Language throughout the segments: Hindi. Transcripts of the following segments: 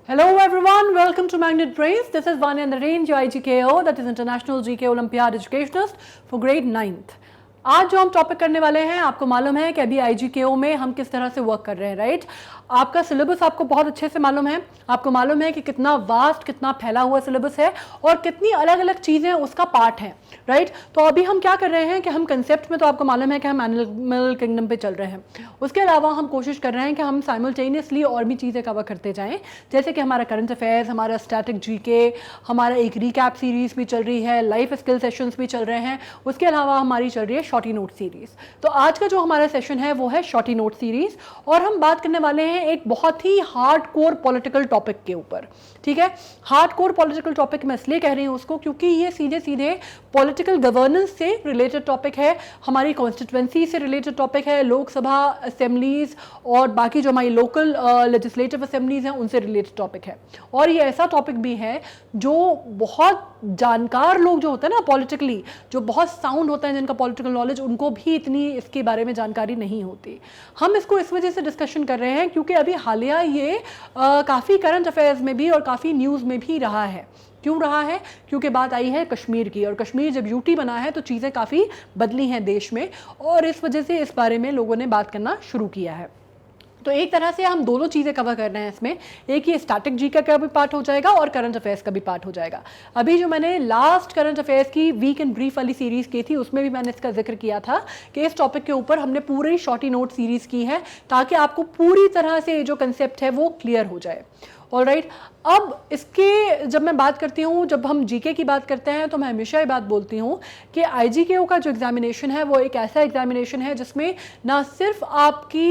Hello everyone, welcome to Magnet Brains. This is Vanya Narendra, your IGKO, that is International GK Olympiad Educationist for grade 9th. आज जो हम टॉपिक करने वाले हैं, आपको मालूम है कि अभी IGKO में हम किस तरह से वर्क कर रहे हैं, राइट? आपका सिलेबस आपको बहुत अच्छे से मालूम है, आपको मालूम है कि कितना वास्ट, कितना फैला हुआ सिलेबस है और कितनी अलग अलग चीज़ें उसका पार्ट हैं, राइट? तो अभी हम क्या कर रहे हैं कि हम कंसेप्ट में तो आपको मालूम है कि हम एनिमल किंगडम पे चल रहे हैं, उसके अलावा हम कोशिश कर रहे हैं कि हम साइमल्टेनियसली और भी चीज़ें कवर करते जाएँ, जैसे कि हमारा करंट अफेयर्स, हमारा स्टैटिक जीके, हमारा एक रिकैप सीरीज़ भी चल रही है, लाइफ स्किल सेशंस भी चल रहे हैं, उसके अलावा हमारी चल रही है शॉर्टी नोट सीरीज़। तो आज का जो हमारा सेशन है वो है शॉर्टी नोट सीरीज़ और हम बात करने वाले हैं एक बहुत ही हार्ड कोर पॉलिटिकल टॉपिक के ऊपर, ठीक है? हार्ड कोर पॉलिटिकल टॉपिक मैं इसलिए कह रही हूँ उसको क्योंकि ये सीधे सीधे पॉलिटिकल गवर्नेंस से रिलेटेड टॉपिक है, हमारी कॉन्स्टिट्यूएंसी से रिलेटेड टॉपिक है, लोकसभा असेंबलीज और बाकी जो हमारी लोकल लेजिस्लेटिव असेंबलीज हैं उनसे रिलेटेड टॉपिक है। और ये ऐसा टॉपिक भी है जो बहुत जानकार लोग जो होते हैं ना पॉलिटिकली, जो बहुत साउंड होते हैं जिनका पॉलिटिकल नॉलेज, उनको भी इतनी इसके बारे में जानकारी नहीं होती। हम इसको इस वजह से डिस्कशन कर रहे हैं क्योंकि अभी हालिया ये काफ़ी करंट अफेयर्स में भी और काफ़ी न्यूज़ में भी रहा है। क्यों रहा है? क्योंकि बात आई है कश्मीर की, और कश्मीर जब यूटी बना है तो चीज़ें काफ़ी बदली हैं देश में और इस वजह से इस बारे में लोगों ने बात करना शुरू किया है। तो एक तरह से हम दोनों चीज़ें कवर कर रहे हैं इसमें, एक ये स्टैटिक जीके का भी पार्ट हो जाएगा और करंट अफेयर्स का भी पार्ट हो जाएगा। अभी जो मैंने लास्ट करंट अफेयर्स की वीक एंड ब्रीफ वाली सीरीज़ की थी उसमें भी मैंने इसका जिक्र किया था कि इस टॉपिक के ऊपर हमने पूरी शॉर्टी नोट सीरीज़ की है ताकि आपको पूरी तरह से जो कंसेप्ट है वो क्लियर हो जाए। ऑलराइट, अब इसके जब मैं बात करती हूँ, जब हम जीके की बात करते हैं तो मैं हमेशा ये बात बोलती हूँ कि IGKO का जो एग्जामिनेशन है वो एक ऐसा एग्जामिनेशन है जिसमें ना सिर्फ आपकी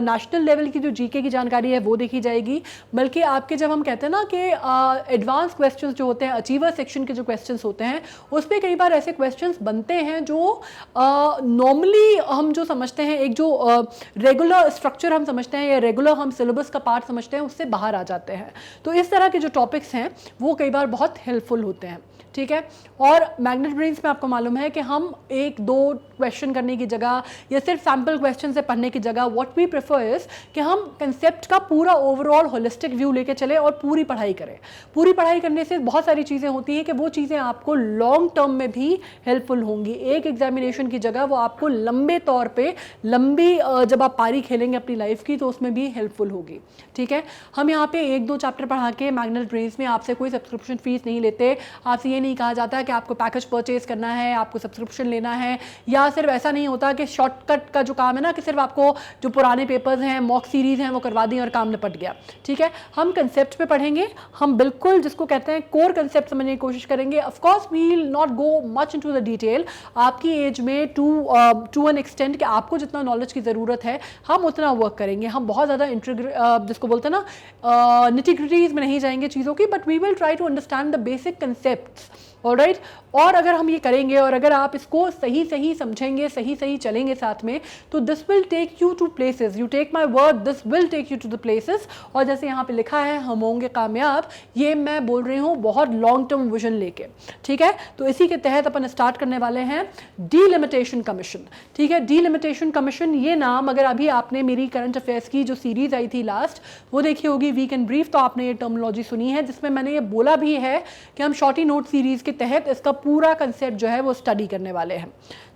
नेशनल लेवल की जो जीके की जानकारी है वो देखी जाएगी, बल्कि आपके जब हम कहते हैं ना कि एडवांस क्वेश्चंस जो होते हैं, अचीवर सेक्शन के जो क्वेश्चंस होते हैं उस पर कई बार ऐसे क्वेश्चंस बनते हैं जो नॉर्मली हम जो समझते हैं, एक जो रेगुलर स्ट्रक्चर हम समझते हैं या रेगुलर हम सिलेबस का पार्ट समझते हैं, उससे बाहर आ जाते हैं। तो इस तरह के जो टॉपिक्स हैं वो कई बार बहुत हेल्पफुल होते हैं, ठीक है? और मैग्नेट ब्रेन्स में आपको मालूम है कि हम एक दो क्वेश्चन करने की जगह या सिर्फ सैम्पल क्वेश्चन से पढ़ने की जगह व्हाट वी प्रेफर इज कि हम कंसेप्ट का पूरा ओवरऑल होलिस्टिक व्यू लेके चले और पूरी पढ़ाई करें। पूरी पढ़ाई करने से बहुत सारी चीज़ें होती हैं कि वो चीज़ें आपको लॉन्ग टर्म में भी हेल्पफुल होंगी। एक एग्जामिनेशन की जगह वो आपको लंबे तौर पर लंबी जब आप पारी खेलेंगे अपनी लाइफ की तो उसमें भी हेल्पफुल होगी, ठीक है? हम यहाँ पे एक दो चैप्टर पढ़ा के मैग्नेट ब्रेन्स में आपसे कोई सब्सक्रिप्शन फीस नहीं लेते, आपसे ये नहीं कहा जाता है कि आपको पैकेज परचेज करना है, आपको सब्सक्रिप्शन लेना है, या सिर्फ ऐसा नहीं होता कि शॉर्टकट का जो काम है ना कि सिर्फ आपको जो पुराने पेपर्स हैं, मॉक सीरीज हैं वो करवा दी और काम निपट गया, ठीक है? हम कंसेप्ट पे पढ़ेंगे, हम बिल्कुल जिसको कहते हैं कोर कंसेप्ट समझने की कोशिश करेंगे। Of course we will not go much into the detail, आपकी एज में टू एन एक्सटेंट कि आपको जितना नॉलेज की ज़रूरत है हम उतना वर्क करेंगे। हम बहुत ज़्यादा जिसको बोलते हैं ना निटी-ग्रिटीज़ में नहीं जाएंगे चीज़ों की, but we will try to understand the basic concepts, alright? और अगर हम ये करेंगे और अगर आप इसको सही सही समझेंगे, सही सही चलेंगे साथ में, तो this will take you to places, you take my word, this will take you to the places. और जैसे यहाँ पे लिखा है हम होंगे कामयाब, ये मैं बोल रही हूँ बहुत लॉन्ग टर्म विजन लेके, ठीक है? तो इसी के तहत अपन स्टार्ट करने वाले हैं डीलिमिटेशन कमीशन, ठीक है? डीलिमिटेशन कमीशन, ये नाम अगर अभी आपने मेरी करंट अफेयर्स की जो सीरीज आई थी लास्ट वो देखी होगी वीक एंड ब्रीफ, तो आपने ये टर्मिनोलॉजी सुनी है जिसमें मैंने ये बोला भी है कि हम शॉर्टी नोट सीरीज के तहत इसका पूरा कंसेप्ट जो है वो स्टडी करने वाले हैं,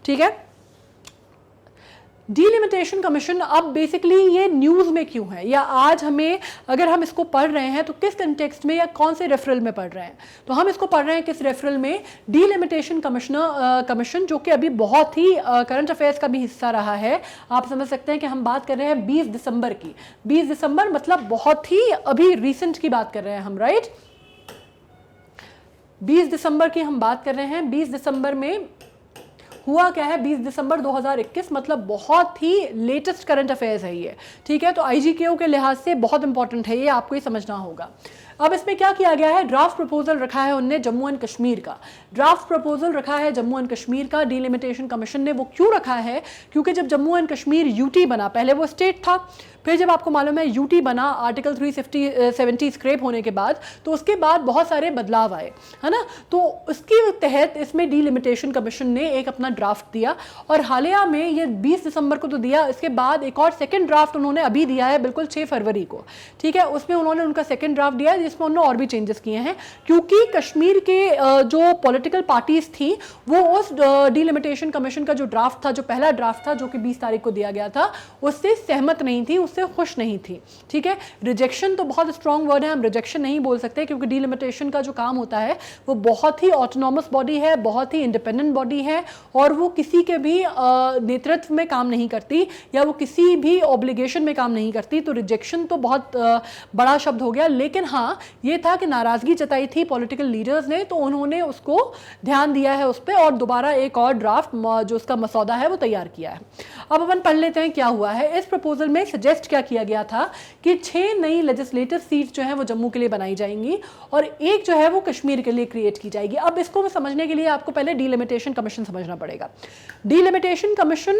ठीक है? डीलिमिटेशन कमीशन अब बेसिकली ये न्यूज़ में क्यों है, या आज हमें अगर हम इसको पढ़ रहे हैं तो किस कंटेक्स्ट में या कौन से रेफरल में पढ़ रहे हैं? तो हम इसको पढ़ रहे हैं किस रेफरल में? डीलिमिटेशन कमीशन जो कि अभी बहुत ही करंट अफेयर्स का भी हिस्सा रहा है। आप समझ सकते हैं कि हम बात कर रहे हैं 20 दिसंबर की। 20 दिसंबर मतलब बहुत ही अभी रिसेंट की बात कर रहे हैं हम, राइट? 20 दिसंबर की हम बात कर रहे हैं। 20 दिसंबर में हुआ क्या है? 20 दिसंबर 2021 मतलब बहुत ही लेटेस्ट करंट अफेयर्स है ये, ठीक है? तो IGKO के लिहाज से बहुत इंपॉर्टेंट है ये, आपको ये समझना होगा। अब इसमें क्या किया गया है, ड्राफ्ट प्रपोजल रखा है उनने जम्मू एंड कश्मीर का, ड्राफ्ट प्रपोजल रखा है जम्मू एंड कश्मीर का। डिलिमिटेशन कमीशन ने वो क्यों रखा है, क्योंकि जब जम्मू एंड कश्मीर यूटी बना, पहले वो स्टेट था, फिर जब आपको मालूम है यूटी बना आर्टिकल 370 स्क्रैप होने के बाद, तो उसके बाद बहुत सारे बदलाव आए, है ना। तो उसके तहत इसमें डिलिमिटेशन कमीशन ने एक अपना ड्राफ्ट दिया, और हालिया में ये 20 दिसंबर को तो दिया, इसके बाद एक और सेकंड ड्राफ्ट उन्होंने अभी दिया है, बिल्कुल 6 फरवरी को, ठीक है। उसमें उन्होंने उनका सेकंड ड्राफ्ट दिया है, जिसमें उन्होंने और भी चेंजेस किए हैं, क्योंकि कश्मीर के जो पॉलिटिकल पार्टीज थी वो उस डिलिमिटेशन कमीशन का जो ड्राफ्ट था, जो पहला ड्राफ्ट था जो कि 20 तारीख को दिया गया था, उससे सहमत नहीं थी, उससे खुश नहीं थी, ठीक है। रिजेक्शन तो बहुत स्ट्रॉन्ग वर्ड है, हम रिजेक्शन नहीं बोल सकते, क्योंकि डिलिमिटेशन का जो काम होता है वो बहुत ही ऑटोनॉमस बॉडी है, बहुत ही इंडिपेंडेंट बॉडी है, और वो किसी के भी नेतृत्व में काम नहीं करती, या वो किसी भी ऑब्लिगेशन में काम नहीं करती। तो रिजेक्शन तो बहुत बड़ा शब्द हो गया, लेकिन हाँ ये था कि नाराजगी जताई थी पॉलिटिकल लीडर्स ने, तो उन्होंने उसको ध्यान दिया है उस पर, और दोबारा एक और ड्राफ्ट जो उसका मसौदा है वो तैयार किया है। अब अपन पढ़ लेते हैं क्या हुआ है। इस प्रपोजल में सजेस्ट क्या किया गया था कि 6 नई लेजिस्लेटिव सीट जो है वो जम्मू के लिए बनाई जाएंगी, और एक जो है वो कश्मीर के लिए क्रिएट की जाएगी। अब इसको समझने के लिए आपको पहले डिलिमिटेशन कमीशन समझना पड़ेगा। डिलिमिटेशन कमीशन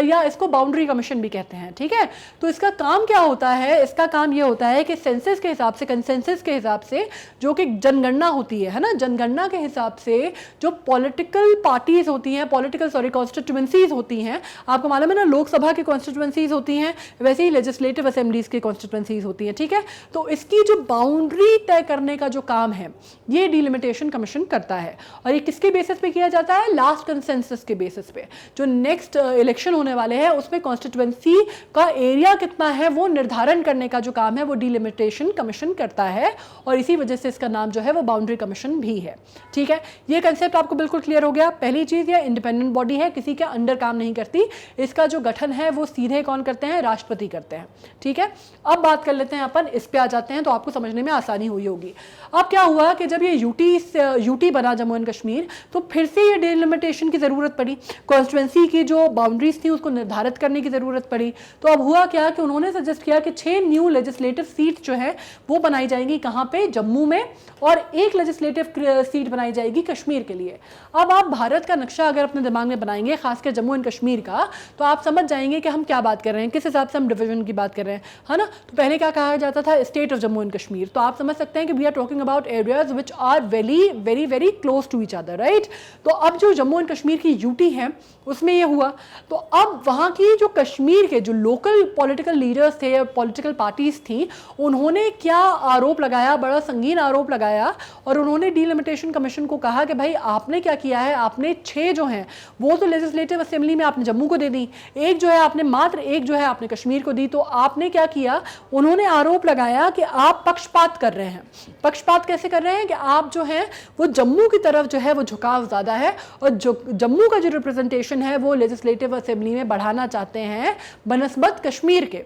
या इसको बाउंड्री कमीशन भी कहते हैं, ठीक है। तो इसका काम क्या होता है, इसका काम ये होता है कि सेंसस के हिसाब से, कंसेंसस के हिसाब से, जो कि जनगणना होती है ना, जनगणना के हिसाब से जो पॉलिटिकल पार्टीज होती हैं, कॉन्स्टिट्यूएंसीज होती हैं, आपको मालूम है ना, लोकसभा की कॉन्स्टिट्यूएंसीज होती हैं, वैसे ही लेजिस्लेटिव असेंबलीज की कॉन्स्टिट्यूएंसीज होती हैं, ठीक है। तो इसकी जो बाउंड्री तय करने का जो काम है ये डिलिमिटेशन कमीशन करता है, और ये किसके बेसिस पे किया जाता है, लास्ट कंसेंसस के बेसिस पे। जो नेक्स्ट इलेक्शन होने वाले हैं उसमें कॉन्स्टिट्यूएंसी का एरिया कितना है वो निर्धारण करने का जो काम है वो डिलिमिटेशन कमीशन करता है, और इसी वजह से इसका नाम जो है वो बाउंड्री कमीशन भी है, ठीक है। ये कंसेप्ट आपको बिल्कुल क्लियर हो गया। पहली चीज ये इंडिपेंडेंट बॉडी है, किसी के अंडर काम नहीं करती, इसका जो गठन है वो सीधे कौन करते हैं, राष्ट्रपति करते हैं, ठीक है। अब बात कर लेते हैं अपन, इस पे आ जाते हैं तो आपको समझने में आसानी हुई होगी। अब क्या हुआ कि जब ये यूटी बना जम्मू एंड कश्मीर, तो फिर से ये डिलिमिटेशन की जरूरत पड़ी, कॉन्स्टिट्यूएंसी की जो बाउंड्रीज थी उसको निर्धारित करने की जरूरत पड़ी। तो अब हुआ क्या कि उन्होंने सजेस्ट किया कि 6 न्यू लेजिस्लेटिव सीट जो है वो बनाई जाएंगी, कहां पे, जम्मू में, और एक लेजिस्लेटिव सीट बनाई जाएगी कश्मीर के लिए। अब आप भारत का नक्शा अगर अपने दिमाग में बनाएंगे, खासकर जम्मू एंड कश्मीर का, तो आप समझ जाएंगे कि हम क्या बात कर रहे हैं, किस हिसाब से हम डिवीजन की बात कर रहे हैं, है ना। तो पहले क्या कहा जाता था, state of Jammu and Kashmir. तो आप समझ सकते हैं कि we are talking about areas which are very very very close to each other, right. तो अब जो जम्मू एंड कश्मीर की यूटी है उसमें ये हुआ, तो अब वहां की जो कश्मीर के जो लोकल पॉलिटिकल लीडर्स थे, पॉलिटिकल पार्टीज थी, उन्होंने क्या आरोप लगाया, बड़ा संगीन आरोप लगाया, और उन्होंने डिलिमिटेशन कमीशन को कहा कि भाई आपने क्या किया है, आपने 6 जो हैं वो तो लेजिस्लेटिव असेंबली में आपने जम्मू को दे दी, एक जो है आपने मात्र एक जो है आपने कश्मीर को दी, तो आपने क्या किया, उन्होंने आरोप लगाया कि आप पक्षपात कर रहे हैं। पक्षपात कैसे कर रहे हैं कि आप जो है वो जम्मू की तरफ जो है वो झुकाव ज्यादा है, और जो जम्मू का जो रिप्रेजेंटेशन है वो लेजिस्लेटिव असेंबली में बढ़ाना चाहते हैं बनस्बत कश्मीर के,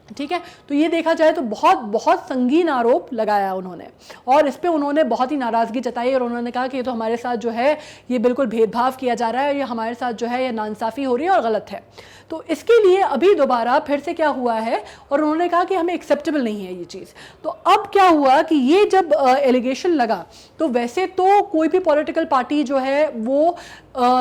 ठीक है। तो ये देखा जाए तो बहुत बहुत संगीन आरोप लगाया उन्होंने, और इस पे उन्होंने बहुत ही नाराजगी जताई, और उन्होंने कहा कि ये तो हमारे साथ जो है ये बिल्कुल भेदभाव किया जा रहा है, और ये हमारे साथ जो है ये नाइंसाफी हो रही है और गलत है। तो इसके लिए अभी दोबारा फिर से क्या हुआ है, और उन्होंने कहा कि हमें एक्सेप्टेबल नहीं है ये चीज़। तो अब क्या हुआ कि ये जब एलिगेशन लगा, तो वैसे तो कोई भी पॉलिटिकल पार्टी जो है वो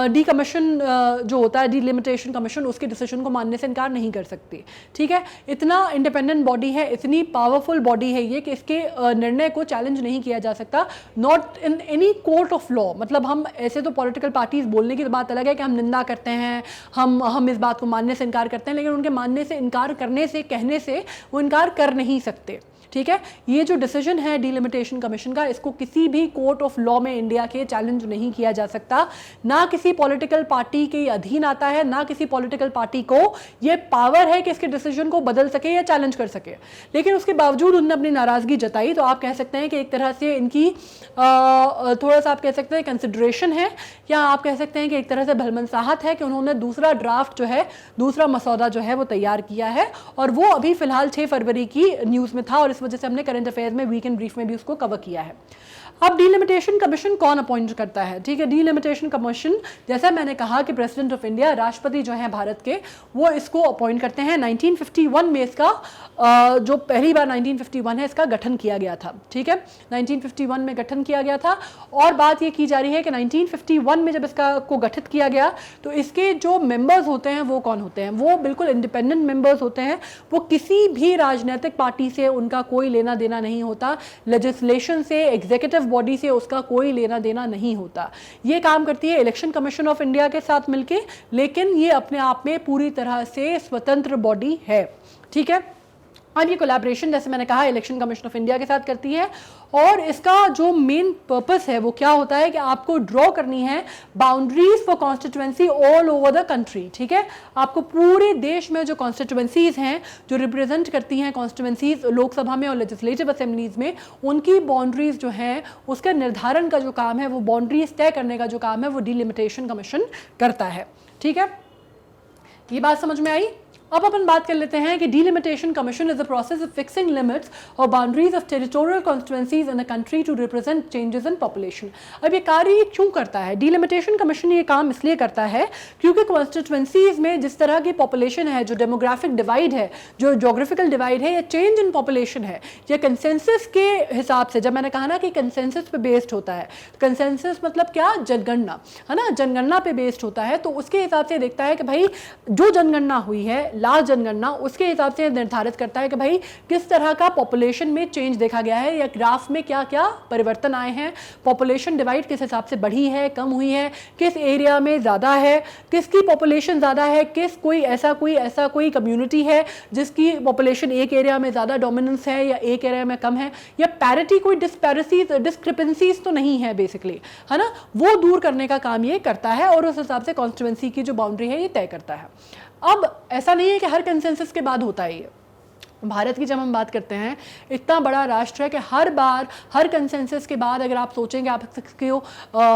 डीकमीशन जो होता है, डिलिमिटेशन कमीशन, उसके डिसीजन को मानने से इनकार नहीं कर सकती, ठीक है। इतना इंडिपेंडेंट बॉडी है, इतनी पावरफुल बॉडी है ये कि इसके निर्णय को चैलेंज नहीं किया जा सकता, not in any court of law. मतलब हम ऐसे तो पॉलिटिकल पार्टीज बोलने की बात अलग है कि हम निंदा करते हैं, हम इस बात को मानने से इनकार करते हैं, लेकिन उनके मानने से, इनकार करने से, कहने से वो इनकार कर नहीं सकते, ठीक है। ये जो डिसीजन है डिलिमिटेशन कमीशन का, इसको किसी भी कोर्ट ऑफ लॉ में इंडिया के चैलेंज नहीं किया जा सकता, ना किसी पॉलिटिकल पार्टी के अधीन आता है, ना किसी पॉलिटिकल पार्टी को ये पावर है कि इसके डिसीजन को बदल सके या चैलेंज कर सके। लेकिन उसके बावजूद उन्होंने अपनी नाराजगी जताई, तो आप कह सकते हैं कि एक तरह से इनकी थोड़ा सा आप कह सकते हैं कंसिडरेशन है, या आप कह सकते हैं कि एक तरह से भलमनसाहत है कि उन्होंने दूसरा ड्राफ्ट जो है, दूसरा मसौदा जो है वो तैयार किया है, और वो अभी फिलहाल 6 फरवरी की न्यूज़ में था, और इस वजह से हमने करंट अफेयर्स में वीकेंड ब्रीफ में भी उसको कवर किया है। अब डीलिमिटेशन कमीशन कौन अपॉइंट करता है? ठीक है, डीलिमिटेशन कमीशन जैसा मैंने कहा कि प्रेसिडेंट ऑफ इंडिया, राष्ट्रपति जो है भारत के, वो इसको अपॉइंट करते हैं। 1951 में इसका जो पहली बार 1951 है इसका गठन किया गया था। ठीक है, 1951 में गठन किया गया था। और बात ये की जा रही है कि 1951 में जब इसका को गठित किया गया तो इसके जो मेंबर्स होते हैं वो कौन होते हैं? वो बिल्कुल इंडिपेंडेंट मेंबर्स होते हैं। वो किसी भी राजनीतिक पार्टी से उनका कोई लेना देना नहीं होता, लेजिस्लेशन से, एग्जीक्यूटिव बॉडी से उसका कोई लेना देना नहीं होता। ये काम करती है इलेक्शन कमीशन ऑफ इंडिया के साथ मिलके, लेकिन ये अपने आप में पूरी तरह से स्वतंत्र बॉडी है। ठीक है, और ये कोलैबोरेशन जैसे मैंने कहा इलेक्शन कमीशन ऑफ इंडिया के साथ करती है। और इसका जो मेन पर्पस है वो क्या होता है कि आपको ड्रॉ करनी है boundaries for constituency all over the country. ठीक है, आपको पूरे देश में जो कॉन्स्टिट्यूएंसीज हैं जो रिप्रेजेंट करती हैं कॉन्स्टिट्यूएंसीज लोकसभा में और लेजिस्लेटिव असेंबलीज में, उनकी बाउंड्रीज जो हैं उसका निर्धारण का जो काम है, वो बाउंड्रीज तय करने का जो काम है वो डीलिमिटेशन कमीशन करता है। ठीक है, ये बात समझ में आई? अब अपन बात कर लेते हैं कि delimitation commission is the process of fixing limits और boundaries of territorial constituencies in a country to represent changes in population. अब ये कार्य क्यों करता है? डीलिमिटेशन कमीशन ये काम इसलिए करता है क्योंकि कॉन्स्टिट्यूएंसीज में जिस तरह की पॉपुलेशन है, जो डेमोग्राफिक डिवाइड है, जो जोग्राफिकल डिवाइड है, या चेंज इन पॉपुलेशन है, या कंसेंसस के हिसाब से, जब मैंने कहा ना कि कंसेंसस पे बेस्ड होता है, कंसेंसस मतलब क्या? जनगणना, है ना, जनगणना पे बेस्ड होता है। तो उसके हिसाब से देखता है कि भाई जो जनगणना हुई है, लास्ट जनगणना, उसके हिसाब से निर्धारित करता है कि भाई किस तरह का पॉपुलेशन में चेंज देखा गया है, या ग्राफ में क्या क्या परिवर्तन आए हैं, पॉपुलेशन डिवाइड किस हिसाब से बढ़ी है, कम हुई है, किस एरिया में ज़्यादा है, किसकी पॉपुलेशन ज़्यादा है, कोई ऐसा कोई कम्युनिटी है जिसकी पॉपुलेशन एक एरिया में ज़्यादा डोमिनेंस है या एक एरिया में कम है, या पैरिटी, कोई डिस्क्रिपेंसीज तो नहीं है बेसिकली, है ना, वो दूर करने का काम ये करता है और उस हिसाब से कॉन्स्टिट्यूएंसी की जो बाउंड्री है ये तय करता है। अब ऐसा नहीं है कि हर कंसेंसस के बाद होता है ये। भारत की जब हम बात करते हैं, इतना बड़ा राष्ट्र है कि हर बार हर कंसेंसस के बाद अगर आप सोचेंगे आप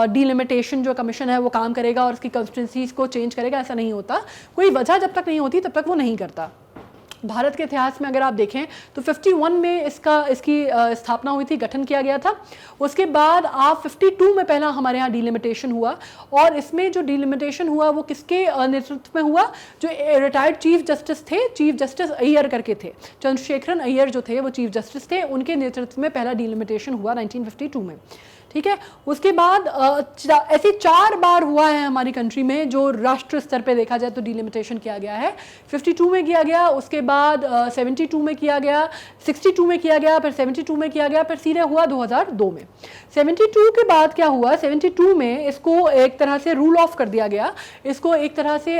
डीलिमिटेशन जो कमीशन है वो काम करेगा और उसकी कॉन्स्टिट्यूएंसीज को चेंज करेगा, ऐसा नहीं होता। कोई वजह जब तक नहीं होती तब तक वो नहीं करता। भारत के इतिहास में अगर आप देखें तो 51 में इसकी स्थापना हुई थी, गठन किया गया था। उसके बाद आप 52 में पहला हमारे यहाँ डीलिमिटेशन हुआ, और इसमें जो डीलिमिटेशन हुआ वो किसके नेतृत्व में हुआ? जो रिटायर्ड चीफ जस्टिस थे, चीफ जस्टिस अय्यर करके थे, चंद्रशेखरन अय्यर जो थे वो चीफ जस्टिस थे, उनके नेतृत्व में पहला डीलिमिटेशन हुआ 1952 में। ठीक है, उसके बाद ऐसे 4 बार हुआ है हमारी कंट्री में जो राष्ट्र स्तर पे देखा जाए तो डीलिमिटेशन किया गया है। 52 में किया गया, उसके बाद 72 में किया गया, 62 में किया गया, फिर 72 में किया गया, फिर सीधे हुआ 2002 में। 72 के बाद क्या हुआ? 72 में इसको एक तरह से रूल ऑफ कर दिया गया, इसको एक तरह से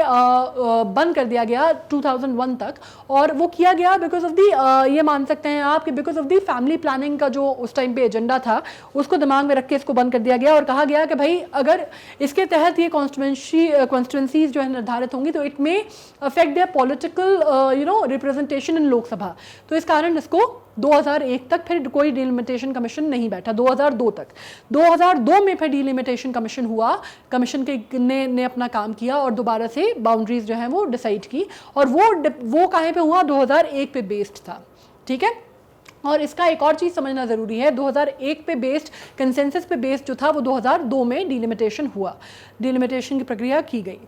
बंद कर दिया गया 2001 तक। और वो किया गया बिकॉज ऑफ दी, ये मान सकते हैं आप कि because of the family planning का जो उस टाइम पे एजेंडा था उसको दिमाग में रख के इसको बंद कर दिया गया, और कहा गया कि भाई अगर इसके तहत ये कॉन्स्टिट्यूएंसीज जो है निर्धारित होंगी तो इट में affect there political representation in Lok Sabha. तो इस कारण इसको 2001 तक फिर कोई डीलिमिटेशन कमीशन नहीं बैठा, 2002 तक। 2002 में फिर डीलिमिटेशन कमीशन हुआ, कमीशन के ने अपना काम किया और दोबारा से बाउंड्रीज जो है वो डिसाइड की, और वो कहाँ पे हुआ? 2001 पे बेस्ड था। ठीक है, और इसका एक और चीज़ समझना ज़रूरी है, 2001 पे बेस्ड, कंसेंसस पे बेस्ड जो था वो 2002 में डीलिमिटेशन हुआ, डीलिमिटेशन की प्रक्रिया की गई।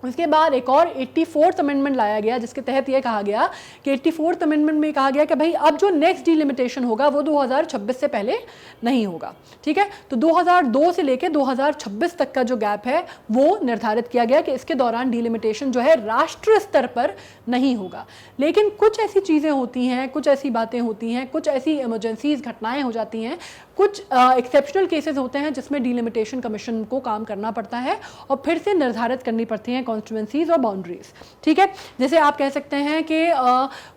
उसके बाद एक और 84th अमेंडमेंट लाया गया जिसके तहत यह कहा गया कि 84th अमेंडमेंट में कहा गया कि भाई अब जो नेक्स्ट डीलिमिटेशन होगा वो 2026 से पहले नहीं होगा। ठीक है, तो 2002 से लेकर 2026 तक का जो गैप है वो निर्धारित किया गया कि इसके दौरान डीलिमिटेशन जो है राष्ट्र स्तर पर नहीं होगा। लेकिन कुछ ऐसी चीज़ें होती हैं, कुछ ऐसी बातें होती हैं, कुछ ऐसी इमरजेंसीज घटनाएं हो जाती हैं, कुछ एक्सेप्शनल केसेस होते हैं जिसमें डीलिमिटेशन कमीशन को काम करना पड़ता है और फिर से निर्धारित करनी पड़ती हैं कॉन्स्टिट्यूएंसीज और बाउंड्रीज। ठीक है, जैसे आप कह सकते हैं कि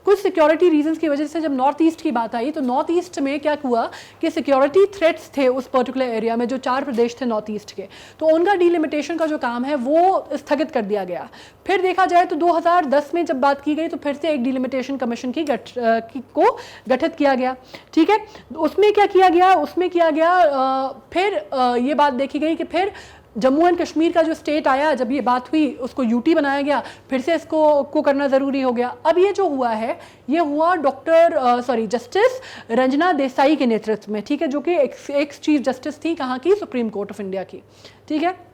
कुछ सिक्योरिटी रीजंस की वजह से जब नॉर्थ ईस्ट की बात आई तो नॉर्थ ईस्ट में क्या हुआ कि सिक्योरिटी थ्रेट्स थे उस पर्टिकुलर एरिया में, जो 4 प्रदेश थे नॉर्थ ईस्ट के, तो उनका डीलिमिटेशन का जो काम है वो स्थगित कर दिया गया। फिर देखा जाए तो 2010 में जब बात की गई तो फिर से एक डीलिमिटेशन कमीशन को गठित किया गया। ठीक है, उसमें क्या किया गया? उसमें किया गया फिर ये बात देखी गई कि फिर जम्मू एंड कश्मीर का जो स्टेट आया, जब ये बात हुई उसको यूटी बनाया गया, फिर से इसको करना ज़रूरी हो गया। अब ये जो हुआ है ये हुआ जस्टिस रंजना देसाई के नेतृत्व में, ठीक है, जो कि एक्स चीफ जस्टिस थी कहाँ की, सुप्रीम कोर्ट ऑफ इंडिया की, ठीक है।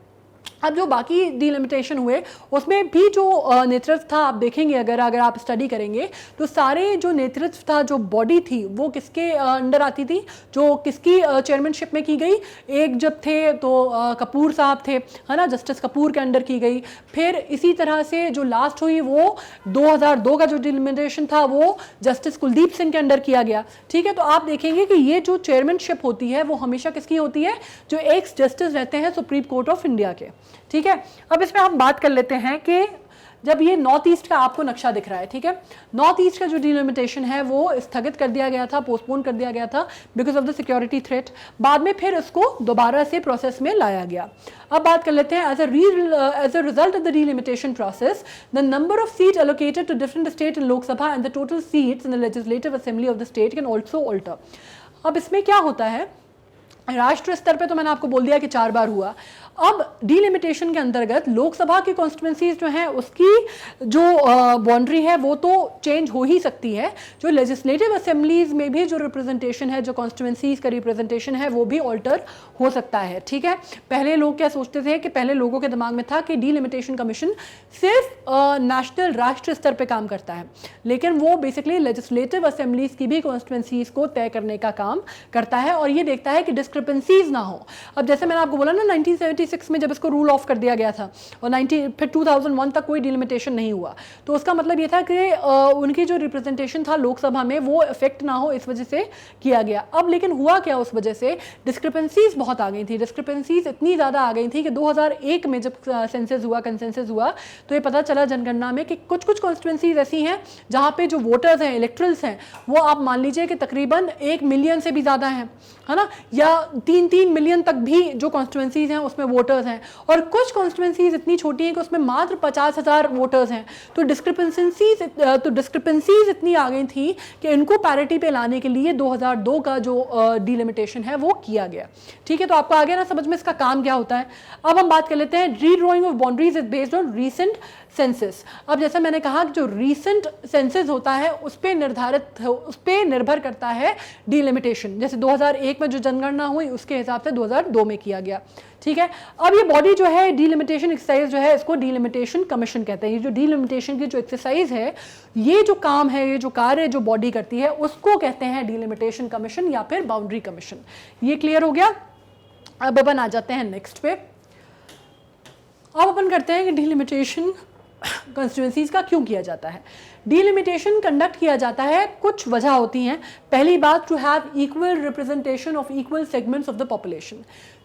अब जो बाकी डिलिमिटेशन हुए उसमें भी जो नेतृत्व था, आप देखेंगे अगर आप स्टडी करेंगे तो सारे जो नेतृत्व था, जो बॉडी थी वो किसके अंडर आती थी, जो किसकी चेयरमैनशिप में की गई, एक जब थे तो कपूर साहब थे, है ना, जस्टिस कपूर के अंडर की गई। फिर इसी तरह से जो लास्ट हुई वो 2002 का जो डिलिमिटेशन था वो जस्टिस कुलदीप सिंह के अंडर किया गया, ठीक है। तो आप देखेंगे कि ये जो चेयरमैनशिप होती है वो हमेशा किसकी होती है, जो एक्स जस्टिस रहते हैं सुप्रीम कोर्ट ऑफ इंडिया के, ठीक है। अब इसमें हम बात कर लेते हैं कि जब ये नॉर्थ ईस्ट का आपको नक्शा दिख रहा है, ठीक है, नॉर्थ ईस्ट का जो डिलिमिटेशन है वो स्थगित कर दिया गया था, पोस्टपोन कर दिया गया था because of the security threat. बाद में फिर इसको दोबारा से प्रोसेस में लाया गया। अब बात कर लेते हैं as a result of the delimitation process the number of seat allocated to different state in Lok Sabha and the total seats in the legislative assembly of the state can also alter. अब इसमें क्या होता है, राष्ट्र स्तर पे तो मैंने आपको बोल दिया कि 4 बार हुआ। अब डिलिमिटेशन के अंतर्गत लोकसभा की कॉन्स्टिट्यूंसीज जो है उसकी जो बाउंड्री है वो तो चेंज हो ही सकती है, जो लेजिस्लेटिव असेंबलीज में भी जो रिप्रेजेंटेशन है, जो कॉन्स्टिट्यूंसीज का रिप्रेजेंटेशन है वो भी ऑल्टर हो सकता है, ठीक है। पहले लोग क्या सोचते थे कि पहले लोगों के दिमाग में था कि डिलिमिटेशन कमीशन सिर्फ नेशनल राष्ट्र स्तर पर काम करता है, लेकिन वो बेसिकली लेजिस्लेटिव असेंबलीज की भी कॉन्स्टिट्यूंसीज को तय करने का काम करता है और ये देखता है कि डिस्क्रिपेंसीज ना हो। अब जैसे मैंने आपको बोला ना 1976 में जब इसको रूल ऑफ कर दिया गया था और फिर 2001 तक कोई डिलिमिटेशन नहीं हुआ, तो उसका मतलब ये था कि उनकी जो रिप्रेजेंटेशन था लोकसभा में वो इफेक्ट ना हो, इस वजह से किया गया। अब लेकिन हुआ क्या, उस वजह से डिस्क्रिपेंसीज बहुत आ गई थी, डिस्क्रिपेंसीज इतनी ज़्यादा आ गई थी कि 2001 में जब सेंसस हुआ, कंसेंसस हुआ, तो ये पता चला जनगणना में कि कुछ कॉन्स्टिट्यूंसीज ऐसी हैं जहाँ पे जो वोटर्स हैं, इलेक्टरल्स हैं, वो आप मान लीजिए कि तकरीबन 1 मिलियन से भी ज़्यादा हैं, है ना, या 3-3 मिलियन तक भी जो कॉन्स्टिट्यूंसीज हैं उसमें वोटर्स हैं, और कुछ कॉन्स्टिट्यूंसीज इतनी छोटी हैं कि उसमें मात्र 50,000 वोटर्स हैं। तो डिस्क्रिपेंसीज इतनी आ गई थी कि इनको पैरिटी पे लाने के लिए 2002 का जो डिलिमिटेशन है वो किया गया, ठीक है। तो आपको आगे ना समझ में इसका काम क्या होता है। अब हम बात कर लेते हैं redrawing of boundaries is based on recent census. अब जैसा मैंने कहा कि जो रीसेंट सेंसस होता है उस पर निर्भर करता है डिलिमिटेशन। जैसे 2001 में जो जनगणना हुई उसके हिसाब से 2002 में किया गया, ठीक है। अब ये बॉडी जो है डिलिमिटेशन एक्सरसाइज जो है इसको डिलिमिटेशन कमीशन कहते हैं। ये जो डिलिमिटेशन की जो एक्सरसाइज है, ये जो काम है, ये जो कार्य जो बॉडी करती है उसको कहते हैं डिलिमिटेशन कमीशन या फिर बाउंड्री कमीशन। ये क्लियर हो गया। अब अपन आ जाते हैं नेक्स्ट पे। अब अपन करते हैं कि डिलिमिटेशन कॉन्स्टिट्यूंसीज का क्यों किया जाता है। डिलिमिटेशन कंडक्ट किया जाता है, कुछ वजह होती हैं। पहली बात, to have equal representation of equal segments of the population.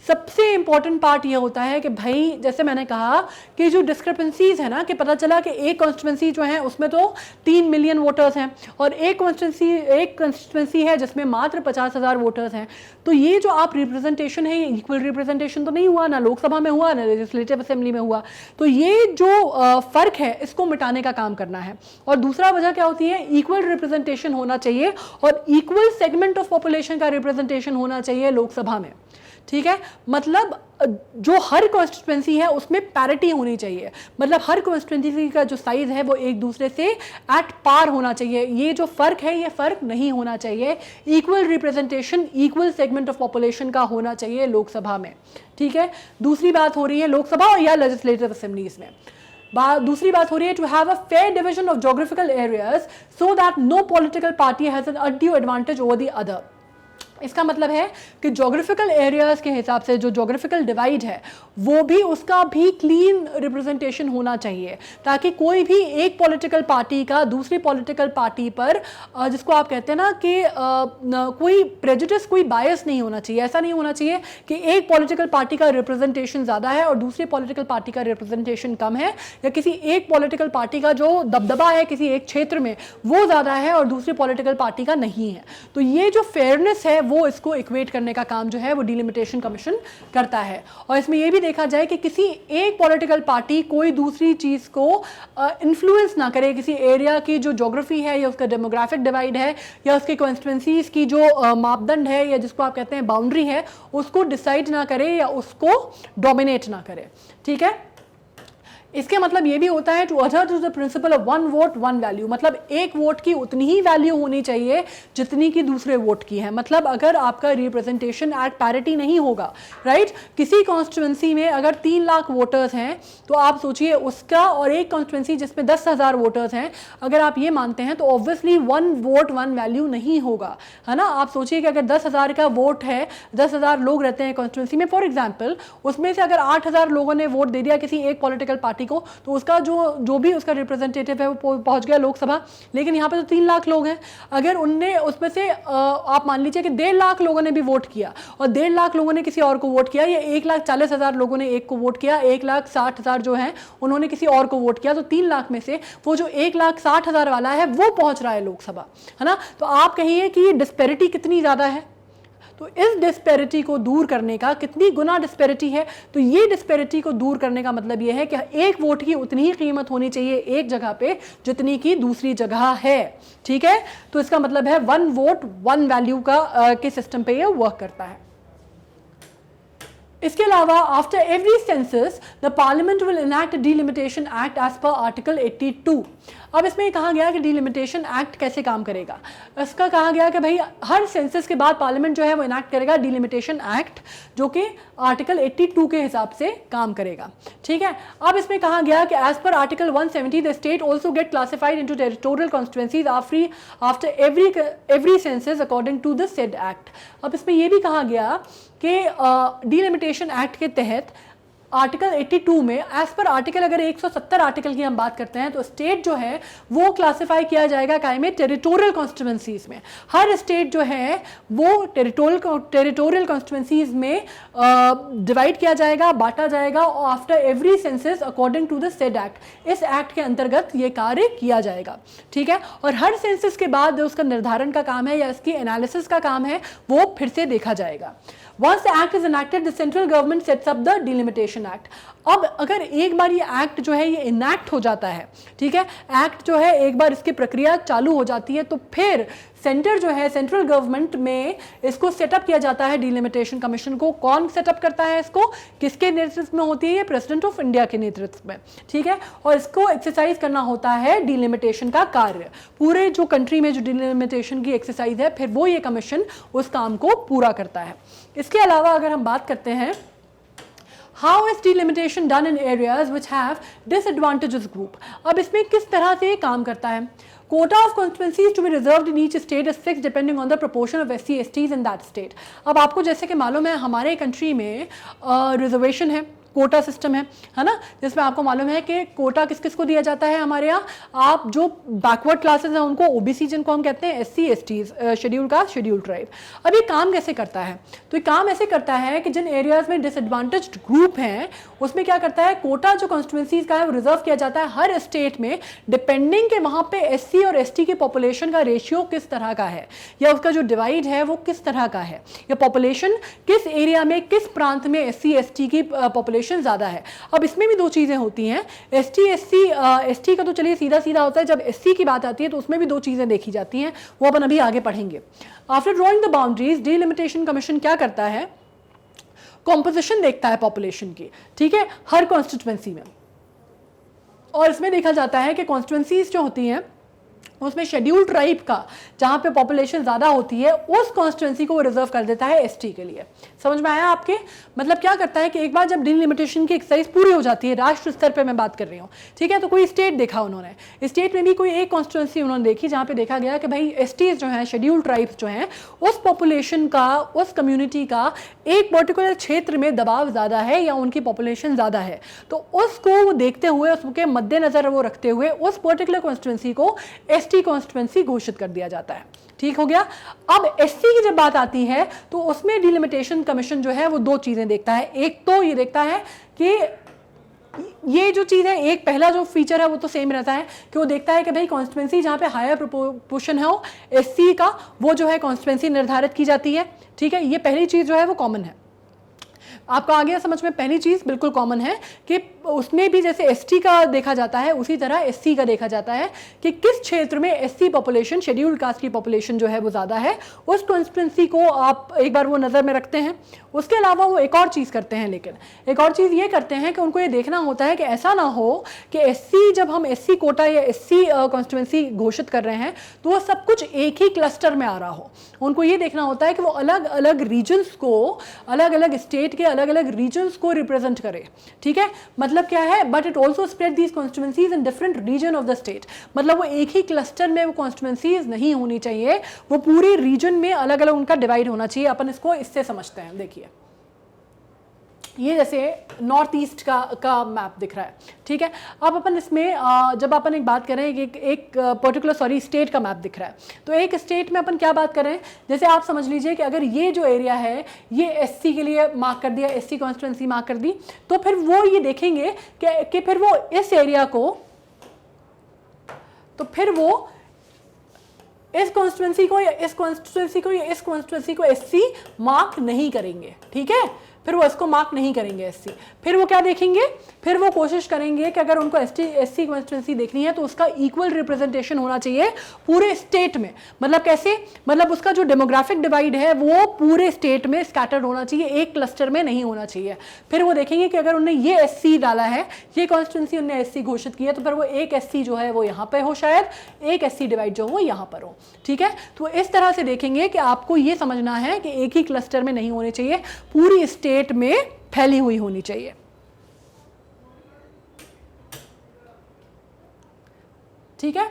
सबसे इंपॉर्टेंट पार्ट ये होता है कि भाई जैसे मैंने कहा कि जो डिस्क्रिपेंसीज है ना, कि पता चला कि एक कॉन्स्टिट्यूंसी जो है उसमें तो 3 मिलियन वोटर्स हैं और एक कॉन्स्टिट्यूंसी है जिसमें मात्र 50,000 वोटर्स हैं, तो ये जो आप रिप्रेजेंटेशन है, ये इक्वल रिप्रेजेंटेशन तो नहीं हुआ, ना लोकसभा में हुआ ना लेजिस्लेटिव असेंबली में हुआ। तो ये जो फर्क है इसको मिटाने का काम करना है। और दूसरा वजह क्या होती है, इक्वल रिप्रेजेंटेशन होना चाहिए और इक्वल सेगमेंट ऑफ पॉपुलेशन का रिप्रेजेंटेशन होना चाहिए लोकसभा में, ठीक है। मतलब जो हर कॉन्स्टिट्यूंसी है उसमें पैरिटी होनी चाहिए, मतलब हर कॉन्स्टिट्यूंसी का जो साइज है वो एक दूसरे से एट पार होना चाहिए। ये जो फर्क है ये फर्क नहीं होना चाहिए। Equal representation equal segment of population का होना चाहिए लोकसभा में, ठीक है। दूसरी बात हो रही है लोकसभा या लेजिस्लेटिव असेंबलीज में। दूसरी बात हो रही है to have a fair division of geographical areas so that no political party has an undue advantage over the other. इसका मतलब है कि ज्योग्राफिकल एरियाज के हिसाब से जो ज्योग्राफिकल डिवाइड है वो भी, उसका भी क्लीन रिप्रेजेंटेशन होना चाहिए, ताकि कोई भी एक पॉलिटिकल पार्टी का दूसरी पॉलिटिकल पार्टी पर, जिसको आप कहते हैं ना कि कोई प्रेजुडिस, कोई बायस नहीं होना चाहिए। ऐसा नहीं होना चाहिए कि एक पॉलिटिकल पार्टी का रिप्रेजेंटेशन ज़्यादा है और दूसरी पॉलिटिकल पार्टी का रिप्रेजेंटेशन कम है, या किसी एक पॉलिटिकल पार्टी का जो दबदबा है किसी एक क्षेत्र में वो ज़्यादा है और दूसरी पॉलिटिकल पार्टी का नहीं है। तो ये जो फेयरनेस है वो इसको इक्वेट करने का काम जो है वो डिलिमिटेशन कमीशन करता है। और इसमें ये भी देखा जाए कि किसी एक पॉलिटिकल पार्टी कोई दूसरी चीज़ को इन्फ्लुएंस ना करे, किसी एरिया की जो ज्योग्राफी है या उसका डेमोग्राफिक डिवाइड है या उसके कॉन्स्टिट्यूंसीज की जो मापदंड है या जिसको आप कहते हैं बाउंड्री है, उसको डिसाइड ना करे या उसको डोमिनेट ना करे। ठीक है, इसके मतलब ये भी होता है to adhere to the principle of one vote one value, मतलब एक वोट की उतनी ही वैल्यू होनी चाहिए जितनी की दूसरे वोट की है। मतलब अगर आपका रिप्रेजेंटेशन एट पैरिटी नहीं होगा, राइट, किसी कॉन्स्टिट्यूंसी में अगर 3 लाख वोटर्स हैं तो आप सोचिए उसका, और एक कॉन्स्टिट्यूंसी जिसमें 10,000 वोटर्स हैं, अगर आप ये मानते हैं तो obviously one vote one value नहीं होगा, है ना। आप सोचिए कि अगर 10,000 का वोट है, 10,000 लोग रहते हैं कॉन्स्टिट्यूंसी में फॉर एग्जाम्पल, उसमें से अगर 8,000 लोगों ने वोट दे दिया किसी एक पॉलिटिकल पार्टी को, तो उसका जो भी उसका रिप्रेजेंटेटिव है वो पहुंच गया लोकसभा। लेकिन यहाँ पे तो 3 लाख लोग हैं, अगर उनने उसमें से आप मान लीजिए कि 1.5 लाख लोगों ने भी वोट किया और 1.5 लाख लोगों ने किसी और को वोट किया, या 1,40,000 लोगों ने एक को वोट किया, 1,60,000 जो है उन्होंने किसी और को वोट किया, तो 3 लाख में से वो जो 1,60,000 वाला है वो पहुंच रहा है लोकसभा, है ना। तो आप कहिए कि ये डिस्पेरिटी कितनी ज्यादा है। तो इस डिस्पैरिटी को दूर करने का, कितनी गुना डिस्पैरिटी है, तो ये डिस्पैरिटी को दूर करने का मतलब ये है कि एक वोट की उतनी ही कीमत होनी चाहिए एक जगह पे जितनी की दूसरी जगह है। ठीक है, तो इसका मतलब है वन वोट वन वैल्यू का के सिस्टम पे ये वर्क करता है। इसके अलावा after every census the parliament will enact delimitation act as per article 82। अब इसमें कहा गया कि डिलिमिटेशन एक्ट कैसे काम करेगा। इसका कहा गया कि भाई हर सेंसस के बाद पार्लियामेंट जो है वो इनैक्ट करेगा डिलिमिटेशन एक्ट, जो कि आर्टिकल 82 के हिसाब से काम करेगा। ठीक है, अब इसमें कहा गया कि as per article 170 the state also get classified into territorial constituencies after every census according to the said act. अब इसमें यह भी कहा गया कि डिलिमिटेशन एक्ट के तहत आर्टिकल 82 में एज पर आर्टिकल, अगर 170 आर्टिकल की हम बात करते हैं, तो स्टेट जो है वो क्लासिफाई किया जाएगा काय में, टेरिटोरियल कॉन्स्टिट्यूएंसीज में। हर स्टेट जो है वो टेरिटोरियल कॉन्स्टिट्यूएंसीज में डिवाइड किया जाएगा, बांटा जाएगा, और after every census according to the said act, इस एक्ट के अंतर्गत ये कार्य किया जाएगा। ठीक है, और हर सेंसस के बाद उसका निर्धारण का काम है या इसकी एनालिसिस का काम है वो फिर से देखा जाएगा। Once the act is enacted, the central government sets up the delimitation act. अब अगर एक बार ये एक्ट जो है ये इनैक्ट हो जाता है, ठीक है, एक्ट जो है एक बार इसकी प्रक्रिया चालू हो जाती है, तो फिर सेंटर जो है, सेंट्रल गवर्नमेंट में इसको सेटअप किया जाता है डिलिमिटेशन कमीशन को। कौन सेटअप करता है इसको, किसके नेतृत्व में होती है, ये प्रेसिडेंट ऑफ इंडिया के नेतृत्व में। ठीक है, और इसको एक्सरसाइज करना होता है डिलिमिटेशन का कार्य, पूरे जो कंट्री में जो डिलिमिटेशन की एक्सरसाइज है, फिर वो ये कमीशन उस काम को पूरा करता है। इसके अलावा अगर हम बात करते हैं How is delimitation done in areas which have disadvantageous group? अब इसमें किस तरह से काम करता है। Quota of constituencies to be reserved in each state is fixed depending on the proportion of SC STs in that state. अब आपको जैसे कि मालूम है हमारे कंट्री में रिजर्वेशन है, कोटा सिस्टम है ना, जिसमें आपको मालूम है कि कोटा किस किस को दिया जाता है हमारे यहाँ। आप जो बैकवर्ड क्लासेस हैं उनको, ओबीसी जिनको हम कहते हैं, SC STs, schedule caste, schedule tribe. अब ये काम कैसे करता है, तो ये काम ऐसे करता है कि जिन एरियाज में डिसएडवांटेज्ड ग्रुप हैं उसमें क्या करता है, कोटा जो कॉन्स्टिट्यूएंसीज का है वो रिजर्व किया जाता है हर स्टेट में, डिपेंडिंग के वहाँ पे SC और ST की पॉपुलेशन का रेशियो किस तरह का है, या उसका जो डिवाइड है वो किस तरह का है, या पॉपुलेशन किस एरिया में, किस प्रांत में SC ST की पॉपुलेशन ज्यादा है। अब इसमें भी दो चीजें होती हैं, ST का तो चलिए सीधा सीधा होता है, जब SC की बात आती है तो उसमें भी दो चीजें देखी जाती हैं, वो अपन अभी आगे पढ़ेंगे। After drawing the boundaries, delimitation commission क्या करता है, कॉम्पोजिशन देखता है पॉपुलेशन की, ठीक है, हर कॉन्स्टिट्यूएंसी में। और इसमें देखा जाता है कि कॉन्स्टिट्यूएंसीज जो होती हैं उसमें शेड्यूल ट्राइब का जहाँ पे पॉपुलेशन ज़्यादा होती है उस कॉन्स्टिट्यूएंसी को वो रिजर्व कर देता है ST के लिए। समझ में आया आपके, मतलब क्या करता है कि एक बार जब डिलिमिटेशन की एक्सरसाइज पूरी हो जाती है, राष्ट्र स्तर पे मैं बात कर रही हूँ, ठीक है, तो कोई स्टेट देखा उन्होंने, स्टेट में भी कोई एक कॉन्स्टिट्यूएंसी उन्होंने देखी जहाँ पे देखा गया कि भाई STs जो हैं, शेड्यूल ट्राइब्स जो हैं, उस पॉपुलेशन का, उस कम्युनिटी का एक पर्टिकुलर क्षेत्र में दबाव ज़्यादा है या उनकी पॉपुलेशन ज़्यादा है, तो उसको देखते हुए, उसके मद्देनजर वो रखते हुए उस पर्टिकुलर कॉन्स्टिट्यूएंसी को ST कॉन्स्टिट्यूएंसी घोषित कर दिया जाता है। ठीक हो गया। अब SC की जब बात आती है तो उसमें डिलिमिटेशन कमीशन जो है वो दो चीजें देखता है। एक तो ये देखता है कि ये जो चीज़ है, एक पहला जो फीचर है वो तो सेम रहता है कि वो देखता है कि भाई कॉन्स्टिट्यूंसी जहाँ पे हायर प्रोपोर्शन है वो एससी का, वो जो है कॉन्स्टिट्यूंसी निर्धारित की जाती है। ठीक है, ये पहली चीज़ जो है वो कॉमन है। आपको आ गया समझ में? पहली चीज़ बिल्कुल कॉमन है कि उसमें भी जैसे एसटी का देखा जाता है उसी तरह एससी का देखा जाता है कि किस क्षेत्र में एससी पॉपुलेशन, शेड्यूल्ड कास्ट की पॉपुलेशन जो है वो ज़्यादा है, उस कॉन्स्टिट्यूंसी को आप एक बार वो नज़र में रखते हैं। उसके अलावा वो एक और चीज़ करते हैं, लेकिन एक और चीज़ ये करते हैं कि उनको ये देखना होता है कि ऐसा ना हो कि एससी, जब हम एससी कोटा या एससी कॉन्स्टिट्यूंसी घोषित कर रहे हैं तो वो सब कुछ एक ही क्लस्टर में आ रहा हो। उनको ये देखना होता है कि वो अलग अलग रीजन्स को, अलग अलग स्टेट के अलग अलग रीजन्स को रिप्रेजेंट करे। ठीक है, मतलब क्या है, but it also spread these constituencies in different region of the state. मतलब वो एक ही क्लस्टर में वो कॉन्स्टिट्यूंसीज नहीं होनी चाहिए, वो पूरी रीजन में अलग अलग उनका डिवाइड होना चाहिए। अपन इसको इससे समझते हैं। देखिए, ये जैसे नॉर्थ ईस्ट का मैप दिख रहा है। ठीक है, अब अपन इसमें जब अपन एक बात करें एक पर्टिकुलर स्टेट का मैप दिख रहा है, तो एक स्टेट में अपन क्या बात कर रहे हैं, जैसे आप समझ लीजिए कि अगर ये जो एरिया है ये एससी के लिए मार्क कर दिया, एससी कॉन्स्टिट्यूंसी मार्क कर दी, तो फिर वो ये देखेंगे कि फिर वो इस एरिया को, तो फिर वो इस कॉन्स्टिट्यूंसी को या इस कॉन्स्टिट्यूंसी को या इस कॉन्स्टिट्यूंसी को एससी मार्क नहीं करेंगे। ठीक है, फिर वो इसको मार्क नहीं करेंगे एससी। फिर वो क्या देखेंगे, फिर वो कोशिश करेंगे कि अगर उनको एससी कॉन्स्टिट्यूंसी देखनी है तो उसका इक्वल रिप्रेजेंटेशन होना चाहिए पूरे स्टेट में। मतलब कैसे, मतलब उसका जो डेमोग्राफिक डिवाइड है वो पूरे स्टेट में स्कैटर्ड होना चाहिए, एक क्लस्टर में नहीं होना चाहिए। फिर वो देखेंगे कि अगर उन्होंने ये एससी डाला है, ये कॉन्स्टिट्यूंसी उन्होंने एससी घोषित की है, तो फिर वो एक एससी जो है वो यहाँ पे हो, शायद एक एससी डिवाइड जो हो यहाँ पर हो। ठीक है, तो इस तरह से देखेंगे कि आपको ये समझना है कि एक ही क्लस्टर में नहीं होने चाहिए, पूरी स्टेट में फैली हुई होनी चाहिए। ठीक है,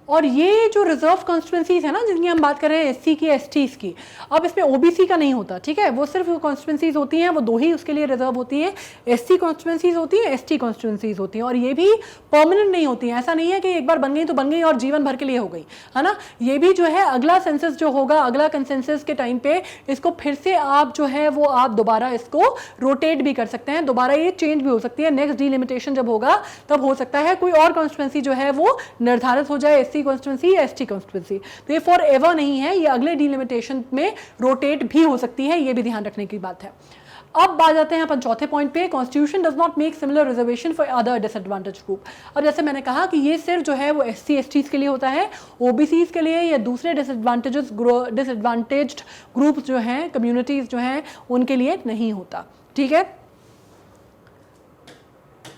और ये जो रिजर्व कॉन्स्टिट्यूंसीज है ना जिनकी हम बात कर रहे हैं, एससी की, एसटीज की, अब इसमें ओबीसी का नहीं होता। ठीक है, वो सिर्फ कॉन्स्टिट्यूंसीज होती हैं, वो दो ही उसके लिए रिजर्व होती हैं, एससी कॉन्स्टिट्यूंसीज होती हैं, एसटी कॉन्स्टिट्यूंसीज होती हैं, और ये भी परमानेंट नहीं होती हैं। ऐसा नहीं है कि एक बार बन गई तो बन गई और जीवन भर के लिए हो गई, है ना। ये भी जो है अगला सेंसस जो होगा, अगला कंसेंसस के टाइम पे इसको फिर से आप जो है वो आप दोबारा इसको रोटेट भी कर सकते हैं, दोबारा ये चेंज भी हो सकती है। नेक्स्ट डिलिमिटेशन जब होगा तब हो सकता है कोई और कॉन्स्टिट्यूंसी जो है वो निर्धारित हो जाए, कॉन्स्टिट्यूंसी या एसटी कॉन्स्टिट्यूंसी। तो ये फॉर एवर नहीं है, ये अगले डिलिमिटेशन में रोटेट भी हो सकती है, ये भी ध्यान रखने की बात है। अब आ जाते हैं अपन चौथे पॉइंट पे, constitution does not make similar reservation for other disadvantage group. अब जैसे मैंने कहा कि ये सिर्फ जो है वो एससी एसटीज के लिए होता है, ओबीसीज के लिए या दूसरे डिसएडवांटेज्ड ग्रुप जो हैं, कम्युनिटीज जो हैं, उनके लिए नहीं होता। ठीक है,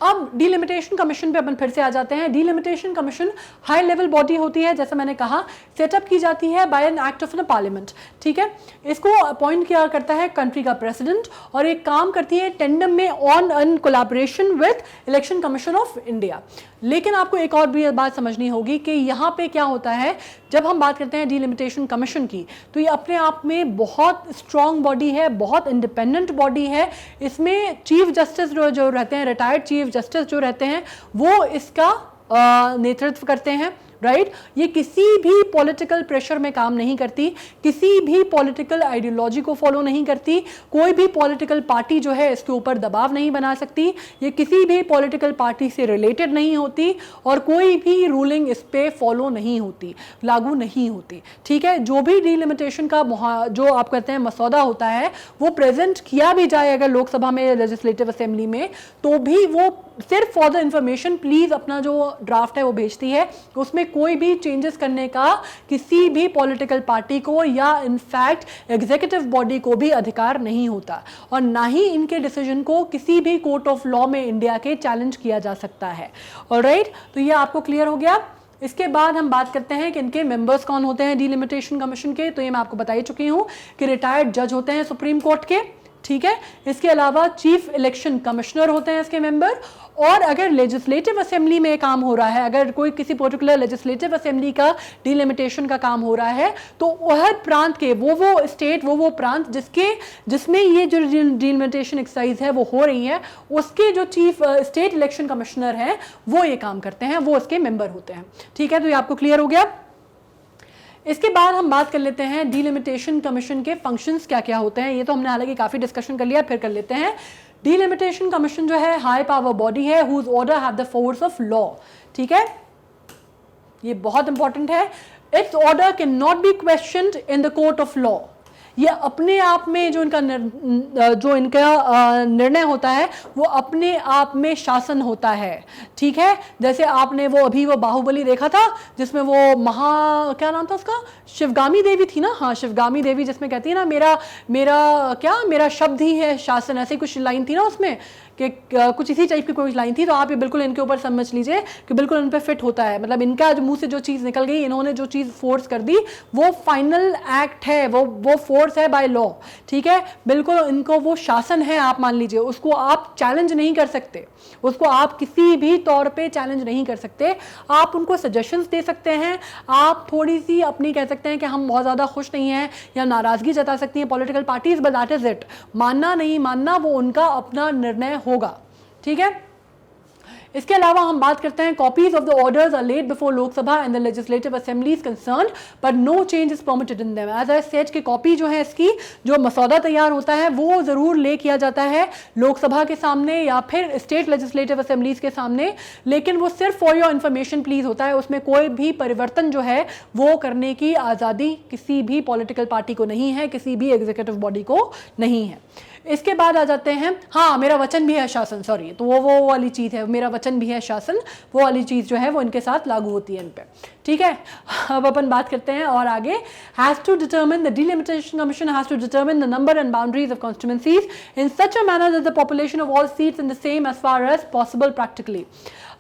अब डिलिमिटेशन कमीशन पे अपन फिर से आ जाते हैं। Delimitation commission high level body होती है, जैसा मैंने कहा, सेटअप की जाती है by an act of the parliament. ठीक है, इसको अपॉइंट किया करता है कंट्री का प्रेसिडेंट, और एक काम करती है टेंडम में on an collaboration with election commission of India. लेकिन आपको एक और भी बात समझनी होगी कि यहाँ पे क्या होता है, जब हम बात करते हैं डिलिमिटेशन कमीशन की, तो ये अपने आप में बहुत स्ट्रॉन्ग बॉडी है, बहुत इंडिपेंडेंट बॉडी है। इसमें चीफ जस्टिस जो रहते हैं, रिटायर्ड चीफ जस्टिस जो रहते हैं, वो इसका नेतृत्व करते हैं। राइट, ये किसी भी पॉलिटिकल प्रेशर में काम नहीं करती, किसी भी पॉलिटिकल आइडियोलॉजी को फॉलो नहीं करती, कोई भी पॉलिटिकल पार्टी जो है इसके ऊपर दबाव नहीं बना सकती, ये किसी भी पॉलिटिकल पार्टी से रिलेटेड नहीं होती, और कोई भी रूलिंग इस पे फॉलो नहीं होती, लागू नहीं होती। ठीक है, जो भी डिलिमिटेशन का जो आप कहते हैं मसौदा होता है, वो प्रेजेंट किया भी जाए अगर लोकसभा में, लेजिस्लेटिव असेंबली में, तो भी वो सिर्फ फॉर द इंफॉर्मेशन प्लीज अपना जो ड्राफ्ट है वो भेजती है, उसमें कोई भी चेंजेस करने का किसी भी पॉलिटिकल पार्टी को या इनफैक्ट एग्जीक्यूटिव बॉडी को भी अधिकार नहीं होता, और ना ही इनके डिसीजन को किसी भी कोर्ट ऑफ लॉ में इंडिया के चैलेंज किया जा सकता है। ऑलराइट, तो ये आपको क्लियर हो गया। इसके बाद हम बात करते हैं कि इनके मेंबर्स कौन होते हैं डिलिमिटेशन कमीशन के। तो ये मैं आपको बता ही चुकी हूँ कि रिटायर्ड जज होते हैं सुप्रीम कोर्ट के। ठीक है, इसके अलावा चीफ इलेक्शन कमिश्नर होते हैं इसके मेंबर, और अगर लेजिस्लेटिव असेंबली में काम हो रहा है, अगर कोई किसी पर्टिकुलर लेजिस्लेटिव असेंबली का डिलिमिटेशन का काम हो रहा है, तो हर प्रांत के वो स्टेट, वो प्रांत जिसमें ये जो डिलिमिटेशन एक्सरसाइज है वो हो रही है, उसके जो चीफ स्टेट इलेक्शन कमिश्नर हैं वो ये काम करते हैं, वो इसके मेंबर होते हैं। ठीक है, तो ये आपको क्लियर हो गया। इसके बाद हम बात कर लेते हैं डिलिमिटेशन कमीशन के फंक्शंस क्या क्या होते हैं। ये तो हमने हालांकि काफ़ी डिस्कशन कर लिया, फिर कर लेते हैं। डिलिमिटेशन कमीशन जो है हाई पावर बॉडी है whose order have the force of law, ठीक है, ये बहुत इंपॉर्टेंट है। Its order can not be questioned in the court of law. ये अपने आप में जो इनका निर्णय होता है वो अपने आप में शासन होता है, ठीक है। जैसे आपने वो अभी वो बाहुबली देखा था जिसमें वो क्या नाम था उसका, शिवगामी देवी थी ना, हाँ शिवगामी देवी, जिसमें कहती है ना मेरा शब्द ही है शासन, ऐसे कुछ लाइन थी ना उसमें कि कुछ इसी टाइप की कोई लाइन थी। तो आप ये बिल्कुल इनके ऊपर समझ लीजिए कि बिल्कुल इन पे फिट होता है, मतलब इनका जो मुंह से जो चीज़ निकल गई, इन्होंने जो चीज़ फोर्स कर दी वो फाइनल एक्ट है, वो फोर्स है बाय लॉ, ठीक है। बिल्कुल इनको वो शासन है, आप मान लीजिए, उसको आप चैलेंज नहीं कर सकते, उसको आप किसी भी तौर पे चैलेंज नहीं कर सकते। आप उनको सजेशंस दे सकते हैं, आप थोड़ी सी अपनी कह सकते हैं कि हम बहुत ज़्यादा खुश नहीं हैं या नाराज़गी जता सकती हैं political parties, but that is it. मानना नहीं मानना वो उनका अपना निर्णय होगा, ठीक है। इसके अलावा हम बात करते हैं copies of the orders are laid before Lok Sabha and the legislative assemblies concerned but no change is permitted in them. As I said कि कॉपी जो है इसकी, जो मसौदा तैयार होता है वो ज़रूर ले किया जाता है लोकसभा के सामने या फिर स्टेट लेजिस्लेटिव असेंबलीज के सामने, लेकिन वो सिर्फ फॉर योर इन्फॉर्मेशन प्लीज होता है। उसमें कोई भी परिवर्तन जो है वो करने की आज़ादी किसी भी पॉलिटिकल पार्टी को नहीं है, किसी भी एग्जीक्यूटिव बॉडी को नहीं है। इसके बाद आ जाते हैं, हाँ मेरा वचन भी है शासन, सॉरी, तो वो वाली चीज़ है, मेरा वचन भी है शासन, वो वाली चीज़ जो है वो इनके साथ लागू होती है इन पे, ठीक है। अब अपन बात करते हैं और आगे, has to determine the delimitation commission has to determine the number and boundaries of constituencies in such a manner that the population of all seats in the same as far as possible practically.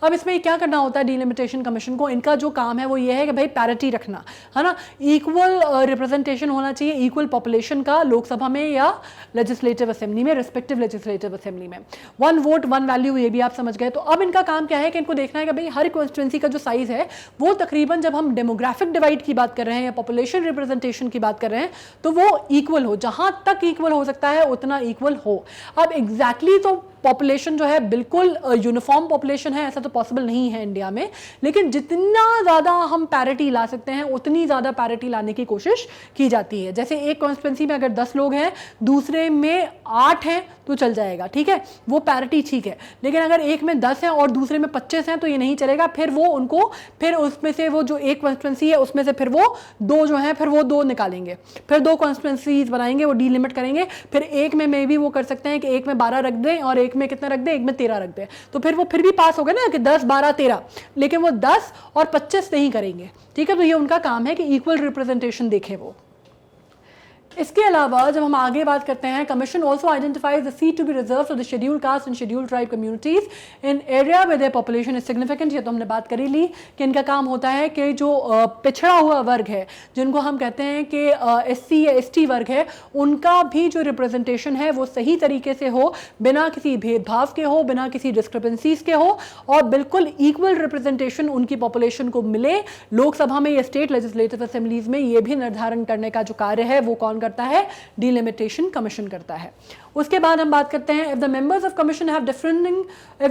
अब इसमें क्या करना होता है डिलिमिटेशन कमीशन को, इनका जो काम है वो ये है कि भाई पैरिटी रखना है ना, इक्वल रिप्रेजेंटेशन होना चाहिए, इक्वल पॉपुलेशन का लोकसभा में या लेजिस्लेटिव असेंबली में, रिस्पेक्टिव लेजिस्लेटिव असेंबली में। वन वोट वन वैल्यू, ये भी आप समझ गए। तो अब इनका काम क्या है कि इनको देखना है कि भाई हर कॉन्स्टिट्यूंसी का जो साइज है वो तकरीबन, जब हम डेमोग्राफिक डिवाइड की बात कर रहे हैं या पॉपुलेशन रिप्रेजेंटेशन की बात कर रहे हैं, तो वो इक्वल हो, जहां तक इक्वल हो सकता है उतना इक्वल हो। अब एग्जैक्टली तो पॉपुलेशन जो है बिल्कुल यूनिफॉर्म पॉपुलेशन है ऐसा तो पॉसिबल नहीं है इंडिया में, लेकिन जितना ज़्यादा हम पैरिटी ला सकते हैं उतनी ज़्यादा पैरिटी लाने की कोशिश की जाती है। जैसे एक कॉन्स्टिट्यूंसी में अगर 10 लोग हैं, दूसरे में 8 हैं तो चल जाएगा, ठीक है, वो पैरिटी ठीक है। लेकिन अगर एक में 10 हैं और दूसरे में 25 हैं तो ये नहीं चलेगा। फिर वो उनको, फिर उसमें से वो जो एक कॉन्स्टिट्यूंसी है उसमें से फिर वो 2 जो हैं, फिर वो 2 निकालेंगे, फिर 2 कॉन्स्टिट्यूंसीज बनाएंगे, वो डीलिमिट करेंगे। फिर एक में भी वो कर सकते हैं कि एक में 12 रख दें और एक में कितना रख दे, एक में 13 रख दे, तो फिर वो फिर भी पास हो गए ना कि 10 12 13, लेकिन वो 10 और 25 नहीं करेंगे, ठीक है। तो ये उनका काम है कि इक्वल रिप्रेजेंटेशन देखें वो। इसके अलावा जब हम आगे बात करते हैं, commission also identifies the seat to be reserve to the scheduled caste and scheduled tribe communities in area with their population is significant. ये तो हमने बात करी ली कि इनका काम होता है कि जो पिछड़ा हुआ वर्ग है, जिनको हम कहते हैं कि एससी या एसटी वर्ग है, उनका भी जो रिप्रेजेंटेशन है वो सही तरीके से हो, बिना किसी भेदभाव के हो, बिना किसी डिस्क्रिपेंसीज के हो, और बिल्कुल इक्वल रिप्रेजेंटेशन उनकी पॉपुलेशन को मिले लोकसभा में या स्टेट लेजिस्लेटिव असेंबलीज में। ये भी निर्धारण करने का जो कार्य है वो कौन करता है? डिलिमिटेशन कमीशन करता है। उसके बाद हम बात करते हैं, if the members of commission have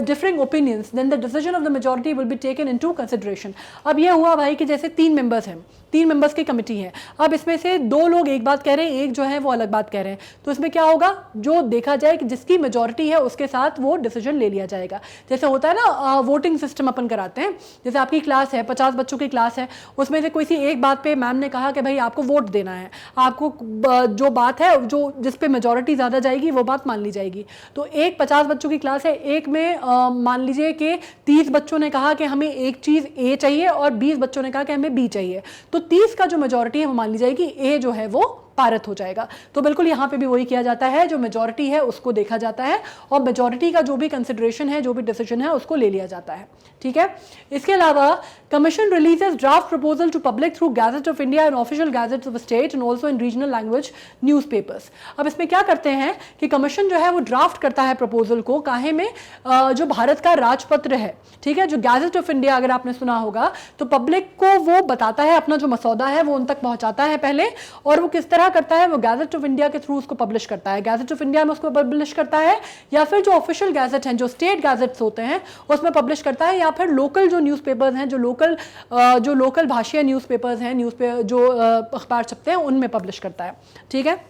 differing opinions then the decision of the majority will be taken into consideration. अब ये हुआ भाई कि जैसे 3 मेंबर्स हैं, 3 मेंबर्स की कमेटी है, अब इसमें से 2 लोग एक बात कह रहे हैं, एक जो है वो अलग बात कह रहे हैं, तो इसमें क्या होगा, जो देखा जाए कि जिसकी मेजॉरिटी है उसके साथ वो डिसीजन ले लिया जाएगा। जैसे होता है ना वोटिंग सिस्टम अपन कराते हैं, जैसे आपकी क्लास है, 50 बच्चों की क्लास है, उसमें से कोई सी एक बात पे मैम ने कहा कि भाई आपको वोट देना है, आपको जो बात है जो जिस पे मेजॉरिटी ज़्यादा जाएगी वो बात मान ली जाएगी। तो एक 50 बच्चों की क्लास है, एक में मान लीजिए कि 30 बच्चों ने कहा कि हमें एक चीज़ ए चाहिए और 20 बच्चों ने कहा कि हमें बी चाहिए, तो 30 का जो मेजॉरिटी है वो मान ली जाएगी, ए जो है वो पारित हो जाएगा। तो बिल्कुल यहाँ पे भी वही किया जाता है, जो मेजॉरिटी है उसको देखा जाता है और मेजॉरिटी का जो भी कंसिडरेशन है, जो भी डिसीजन है उसको ले लिया जाता है, ठीक है। इसके अलावा commission releases draft proposal to public through gazette of India and official gazettes of state and also in regional language newspapers. अब इसमें क्या करते हैं कि कमीशन जो है वो ड्राफ्ट करता है प्रपोजल को, काहे में जो भारत का राजपत्र है, ठीक है, जो गैजेट ऑफ इंडिया अगर आपने सुना होगा, तो पब्लिक को वो बताता है, अपना जो मसौदा है वो उन तक पहुंचाता है पहले, और वो किस तरह करता है, वो गैजेट ऑफ इंडिया के थ्रू उसको पब्लिश करता है। गैजेट ऑफ इंडिया में उसको पब्लिश करता है, या फिर जो ऑफिशियल गैजेट हैं, जो स्टेट गैजेट्स होते हैं उसमें पब्लिश करता है, या फिर लोकल जो न्यूज़पेपर्स हैं, जो लोकल भाषीय न्यूज़पेपर्स हैं, जो अखबार छपते हैं उनमें पब्लिश करता है, ठीक है।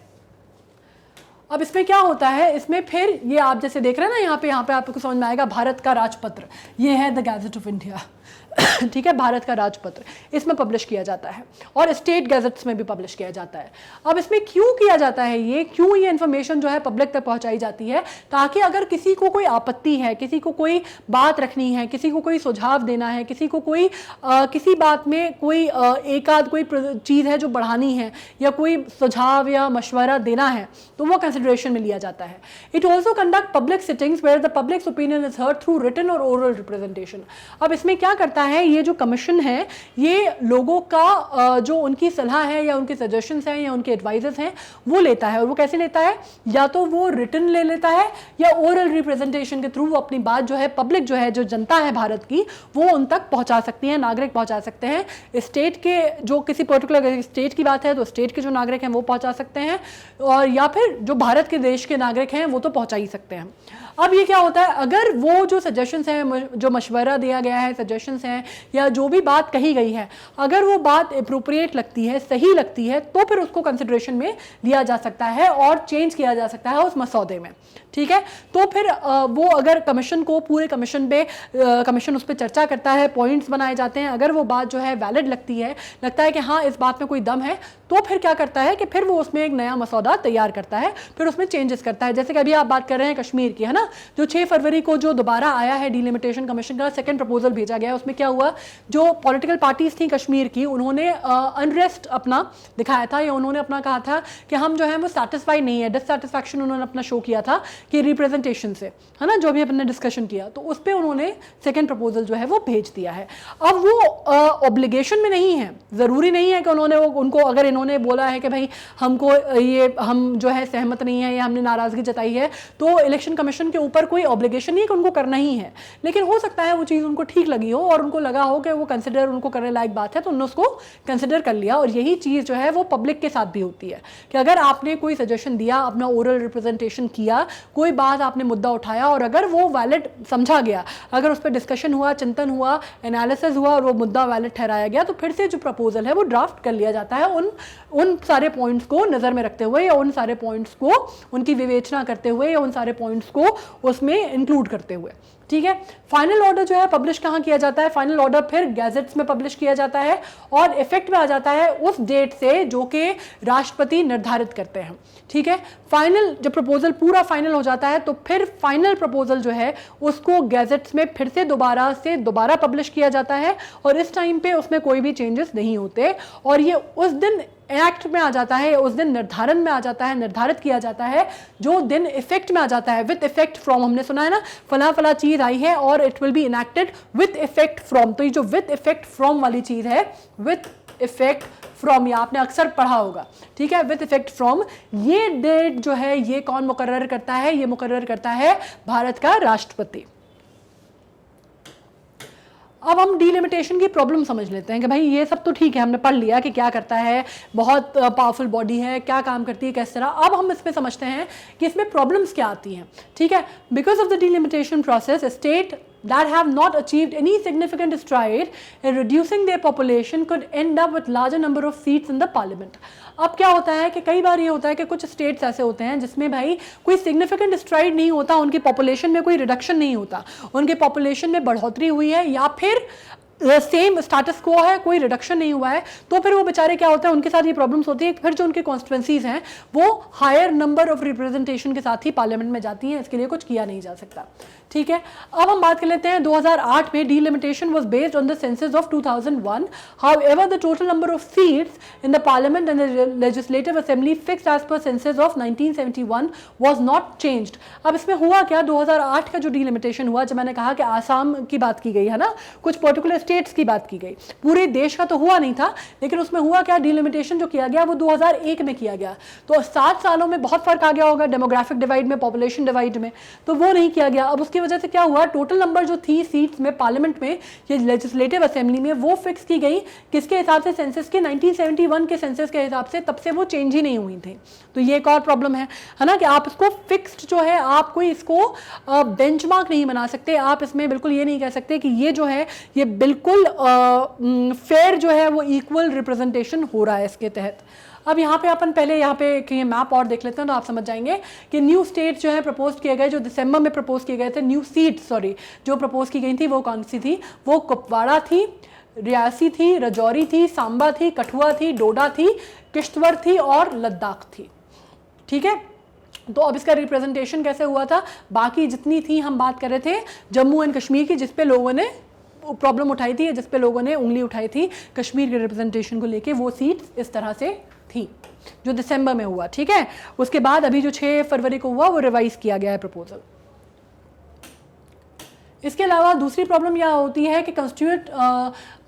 अब इसमें क्या होता है, इसमें फिर ये आप जैसे देख रहे हैं ना, यहाँ पे आपको समझ में आएगा भारत का राजपत्र, ये है द गैजेट ऑफ इंडिया ठीक है, भारत का राजपत्र, इसमें पब्लिश किया जाता है और स्टेट गैजेट्स में भी पब्लिश किया जाता है। अब इसमें क्यों किया जाता है, ये क्यों ये इन्फॉर्मेशन जो है पब्लिक तक पहुंचाई जाती है, ताकि अगर किसी को कोई आपत्ति है, किसी को कोई बात रखनी है, किसी को कोई सुझाव देना है, किसी को कोई किसी बात में कोई एक आध कोई चीज़ है जो बढ़ानी है या कोई सुझाव या मशवरा देना है, तो वो कंसिडरेशन में लिया जाता है। It also conduct public sittings where the public opinion is heard through written और ओरल रिप्रेजेंटेशन। अब इसमें क्या करता है, ये जो कमीशन है ये लोगों का जो उनकी सलाह है या उनके सजेशंस हैं या उनके एडवाइजेस हैं वो लेता है, और वो कैसे लेता है, या तो वो रिटन ले लेता है या ओरल रिप्रेजेंटेशन के थ्रू वो अपनी बात जो है पब्लिक जो है, जो जनता है भारत की, वो उन तक पहुंचा सकती है, नागरिक पहुंचा सकते हैं। स्टेट के जो किसी पर्टिकुलर स्टेट की बात है तो स्टेट के जो नागरिक हैं वो पहुंचा सकते हैं, और या फिर जो भारत के देश के नागरिक हैं वो तो पहुंचा ही सकते हैं। अब ये क्या होता है, अगर वो जो सजेशंस हैं, जो मशवरा दिया गया है, सजेशंस हैं या जो भी बात कही गई है, अगर वो बात अप्रोप्रिएट लगती है, सही लगती है, तो फिर उसको कंसिडरेशन में लिया जा सकता है और चेंज किया जा सकता है उस मसौदे में। ठीक है, तो फिर वो अगर कमीशन को पूरे कमीशन पे कमीशन उस पर चर्चा करता है, पॉइंट्स बनाए जाते हैं, अगर वो बात जो है वैलिड लगती है, लगता है कि हाँ इस बात में कोई दम है, तो फिर क्या करता है कि फिर वो उसमें एक नया मसौदा तैयार करता है, फिर उसमें चेंजेस करता है। जैसे कि अभी आप बात कर रहे हैं कश्मीर की, है ना, जो 6 फरवरी को जो दोबारा आया है डिलिमिटेशन कमीशन का सेकंड प्रपोजल भेजा गया, उसमें क्या हुआ, जो पॉलिटिकल पार्टीज थी कश्मीर की, उन्होंने अनरेस्ट अपना दिखाया था, या उन्होंने अपना कहा था कि हम जो है वो सेटिस्फाई नहीं है, डिससेटिस्फैक्शन उन्होंने अपना शो किया था कि रिप्रेजेंटेशन से, है ना, जो भी अपने डिस्कशन किया, तो उस पर उन्होंने सेकंड प्रपोजल जो है वो भेज दिया है। अब वो ऑब्लिगेशन में नहीं है, ज़रूरी नहीं है कि उन्होंने उनको अगर इन्होंने बोला है कि भाई हमको ये हम जो है सहमत नहीं है या हमने नाराज़गी जताई है, तो इलेक्शन कमीशन के ऊपर कोई ऑब्लिगेशन नहीं है कि उनको करना ही है, लेकिन हो सकता है वो चीज़ उनको ठीक लगी हो और उनको लगा हो कि वो कंसिडर उनको करने लायक बात है, तो उन्होंने उसको कंसिडर कर लिया। और यही चीज़ जो है वो पब्लिक के साथ भी होती है कि अगर आपने कोई सजेशन दिया, अपना ओरल रिप्रेजेंटेशन किया, कोई बात आपने मुद्दा उठाया और अगर वो वैलिड समझा गया, अगर उस पर डिस्कशन हुआ, चिंतन हुआ, एनालिसिस हुआ और वो मुद्दा वैलिड ठहराया गया, तो फिर से जो प्रपोजल है वो ड्राफ्ट कर लिया जाता है उन सारे पॉइंट्स को नज़र में रखते हुए, या उन सारे पॉइंट्स को उनकी विवेचना करते हुए, या उन सारे पॉइंट्स को उसमें इंक्लूड करते हुए। ठीक है, फाइनल ऑर्डर जो है पब्लिश कहाँ किया जाता है, फाइनल ऑर्डर फिर गैजेट्स में पब्लिश किया जाता है और इफेक्ट में आ जाता है उस डेट से जो कि राष्ट्रपति निर्धारित करते हैं। ठीक है, फाइनल जब प्रपोजल पूरा फाइनल हो जाता है तो फिर फाइनल प्रपोजल जो है उसको गैजेट्स में फिर से दोबारा पब्लिश किया जाता है, और इस टाइम पे उसमें कोई भी चेंजेस नहीं होते, और ये उस दिन एक्ट में आ जाता है, उस दिन निर्धारण में आ जाता है, निर्धारित किया जाता है जो दिन इफेक्ट में आ जाता है। विद इफेक्ट फ्रॉम, हमने सुना है ना, फला फला चीज आई है और it will be enacted with effect from, तो ये जो विद इफेक्ट फ्रॉम वाली चीज है, विद इफेक्ट फ्रॉम, ये आपने अक्सर पढ़ा होगा। ठीक है, विद इफेक्ट फ्रॉम, ये डेट जो है ये कौन मुकर्रर करता है, ये मुकर्रर करता है भारत का राष्ट्रपति। अब हम डिलिमिटेशन की प्रॉब्लम समझ लेते हैं कि भाई ये सब तो ठीक है, हमने पढ़ लिया कि क्या करता है, बहुत पावरफुल बॉडी है, क्या काम करती है, किस तरह। अब हम इसमें समझते हैं कि इसमें प्रॉब्लम्स क्या आती हैं। ठीक है, because of the delimitation process state that have not achieved any significant stride in reducing their population could end up with larger number of seats in the parliament। अब क्या होता है कि कई बार ये होता है कि कुछ स्टेट्स ऐसे होते हैं जिसमें भाई कोई सिग्निफिकेंट स्ट्राइड नहीं होता, उनकी पॉपुलेशन में कोई रिडक्शन नहीं होता, उनके पॉपुलेशन में बढ़ोतरी हुई है या फिर सेम स्टेटस को है, कोई रिडक्शन नहीं हुआ है, तो फिर वो बेचारे क्या होता है, उनके साथ ये प्रॉब्लम्स होती है, फिर जो उनके कॉन्स्टिट्यूंसीज हैं वो हायर नंबर ऑफ रिप्रेजेंटेशन के साथ ही पार्लियामेंट में जाती हैं, इसके लिए कुछ किया नहीं जा सकता। ठीक है, अब हम बात कर लेते हैं 2008 में delimitation was based on the census of 2001। However the total number of seats in the parliament and the legislative assembly fixed as per census of 1971 was not changed. अब इसमें हुआ क्या, 2008 का जो डिलिमिटेशन हुआ, जब मैंने कहा कि आसाम की बात की गई है ना, कुछ पर्टिकुलर स्टेट्स की बात की गई, पूरे देश का तो हुआ नहीं था, लेकिन उसमें हुआ क्या, डिलिमिटेशन जो किया गया वो 2001 में किया गया, तो 7 सालों में बहुत फर्क आ गया होगा डेमोग्राफिक डिवाइड में, पॉपुलेशन डिवाइड में, तो वो नहीं किया गया। अब उसकी वजह से क्या हुआ, टोटल नंबर जो थी सीट्स में पार्लियामेंट में या लेजिस्लेटिव असेंबली में वो फिक्स की गई किसके हिसाब से, सेंसस के 1971 के सेंसस के हिसाब से, तब से वो चेंज ही नहीं हुई थी। तो ये एक और प्रॉब्लम है ना, कि आप इसको फिक्स्ड जो है, आप कोई इसको बेंचमार्क नहीं बना सकते, आप इसमें बिल्कुल ये नहीं कह सकते कि ये जो है ये बिल्कुल फेयर जो है वो इक्वल रिप्रेजेंटेशन हो रहा है इसके तहत। अब यहाँ पे अपन पहले यहाँ पे ये मैप और देख लेते हैं तो आप समझ जाएंगे कि न्यू स्टेट जो है प्रपोज किए गए, जो दिसंबर में प्रपोज किए गए थे, न्यू सीट सॉरी जो प्रपोज की गई थी वो कौन सी थी? वो कुपवाड़ा थी, रियासी थी, राजौरी थी, सांबा थी, कठुआ थी, डोडा थी, किश्तवाड़ थी और लद्दाख थी। ठीक है, तो अब इसका रिप्रेजेंटेशन कैसे हुआ था? बाकी जितनी थी हम बात कर रहे थे जम्मू एंड कश्मीर की, जिसपे लोगों ने प्रॉब्लम उठाई थी, जिसपे लोगों ने उंगली उठाई थी कश्मीर के रिप्रेजेंटेशन को लेके, वो सीट्स इस तरह से थी जो दिसंबर में हुआ। ठीक है, उसके बाद अभी जो 6 फरवरी को हुआ वो रिवाइज किया गया है प्रपोजल। इसके अलावा दूसरी प्रॉब्लम यह होती है कि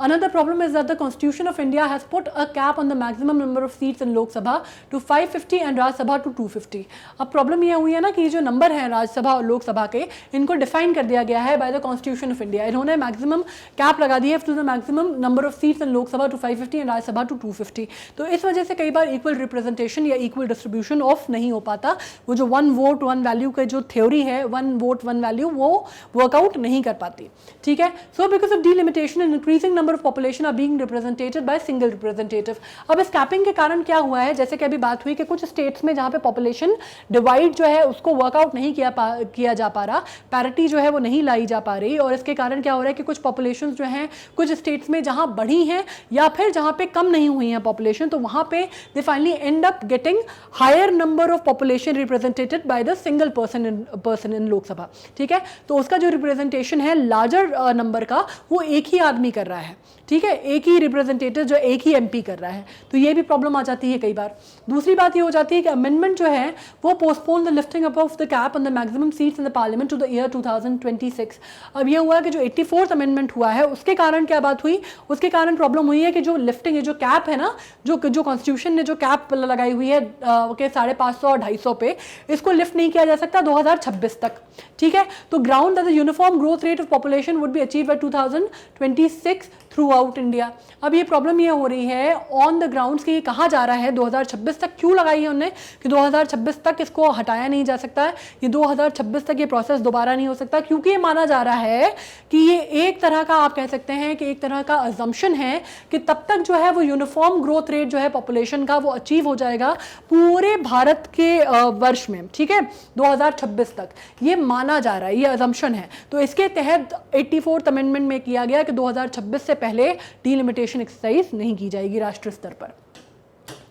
another problem is that the Constitution of India has put a cap on the maximum number of seats in Lok Sabha to 550 and Raj Sabha to 250। अब प्रॉब्लम यह हुई है ना कि जो नंबर है राज्यसभा और लोकसभा के, इनको डिफाइन कर दिया गया है by the constitution of India. इन्होंने मैक्सिमम कैप लगा दी है to the maximum number of seats in Lok Sabha to 550 and Rajya Sabha to 250। तो इस वजह से कई बार इक्वल रिप्रेजेंटेशन या इक्वल डिस्ट्रीब्यूशन ऑफ नहीं हो पाता। वो जो 1 वोट 1 वैल्यू का जो थ्योरी है, 1 वोट 1 वैल्यू, वो वर्कआउट नहीं कर पाती। ठीक है, so because of delimitation and increasing number of population are being represented by single representative. अब इस कैपिंग के कारण क्या हुआ है, जैसे कि अभी बात हुई कि कुछ स्टेट्स में जहां पे पॉपुलेशन डिवाइड जो है उसको वर्कआउट नहीं किया जा पा रहा, पैरिटी जो है वो नहीं लाई जा पा रही, और इसके कारण क्या हो रहा है कि कुछ पॉपुलेशन जो हैं कुछ स्टेट्स में जहां बढ़ी हैं या फिर जहां पे कम नहीं हुई है पॉपुलेशन, तो वहां पे they finally end up getting higher number of population represented by the single person in Lok Sabha. ठीक है, तो उसका जो रिप्रेजेंटेशन है लार्जर नंबर का, वो एक ही आदमी कर रहा है। ठीक है, एक ही रिप्रेजेंटेटिव जो एक ही एमपी कर रहा है, तो ये भी प्रॉब्लम आ जाती है कई बार। दूसरी बात ये हो जाती है कि अमेंडमेंट जो है वो postpone the lifting up of the cap on the maximum seats in the parliament to the year 2026। अब ये हुआ कि जो 84th अमेंडमेंट हुआ है उसके कारण क्या बात हुई, उसके कारण प्रॉब्लम हुई है कि जो लिफ्टिंग है, जो कैप है ना, जो कॉन्स्टिट्यूशन ने जो कैप लगाई हुई है 550 और 250 पे, इसको लिफ्ट नहीं किया जा सकता 2026 तक। ठीक है, तो ground that the uniform growth rate of population would be achieve by 2026 through out India. अब ये प्रॉब्लम ये हो रही है ऑन द ग्राउंड्स कि ये कहा जा रहा है 2026 तक, क्यों लगाई है उन्होंने कि 2026 तक इसको हटाया नहीं जा सकता है, ये 2026 तक ये प्रोसेस दोबारा नहीं हो सकता, क्योंकि ये माना जा रहा है कि ये एक तरह का, आप कह सकते हैं कि एक तरह का अजम्पशन है कि तब तक जो है वो यूनिफॉर्म ग्रोथ रेट जो है पॉपुलेशन का वो अचीव हो जाएगा पूरे भारत के वर्ष में। ठीक है, 2026 तक ये माना जा रहा है, ये अजम्पशन है। तो इसके तहत 84th अमेंडमेंट में किया गया कि 2026 से पहले डिलिमिटेशन एक्सरसाइज नहीं की जाएगी राष्ट्रीय स्तर पर।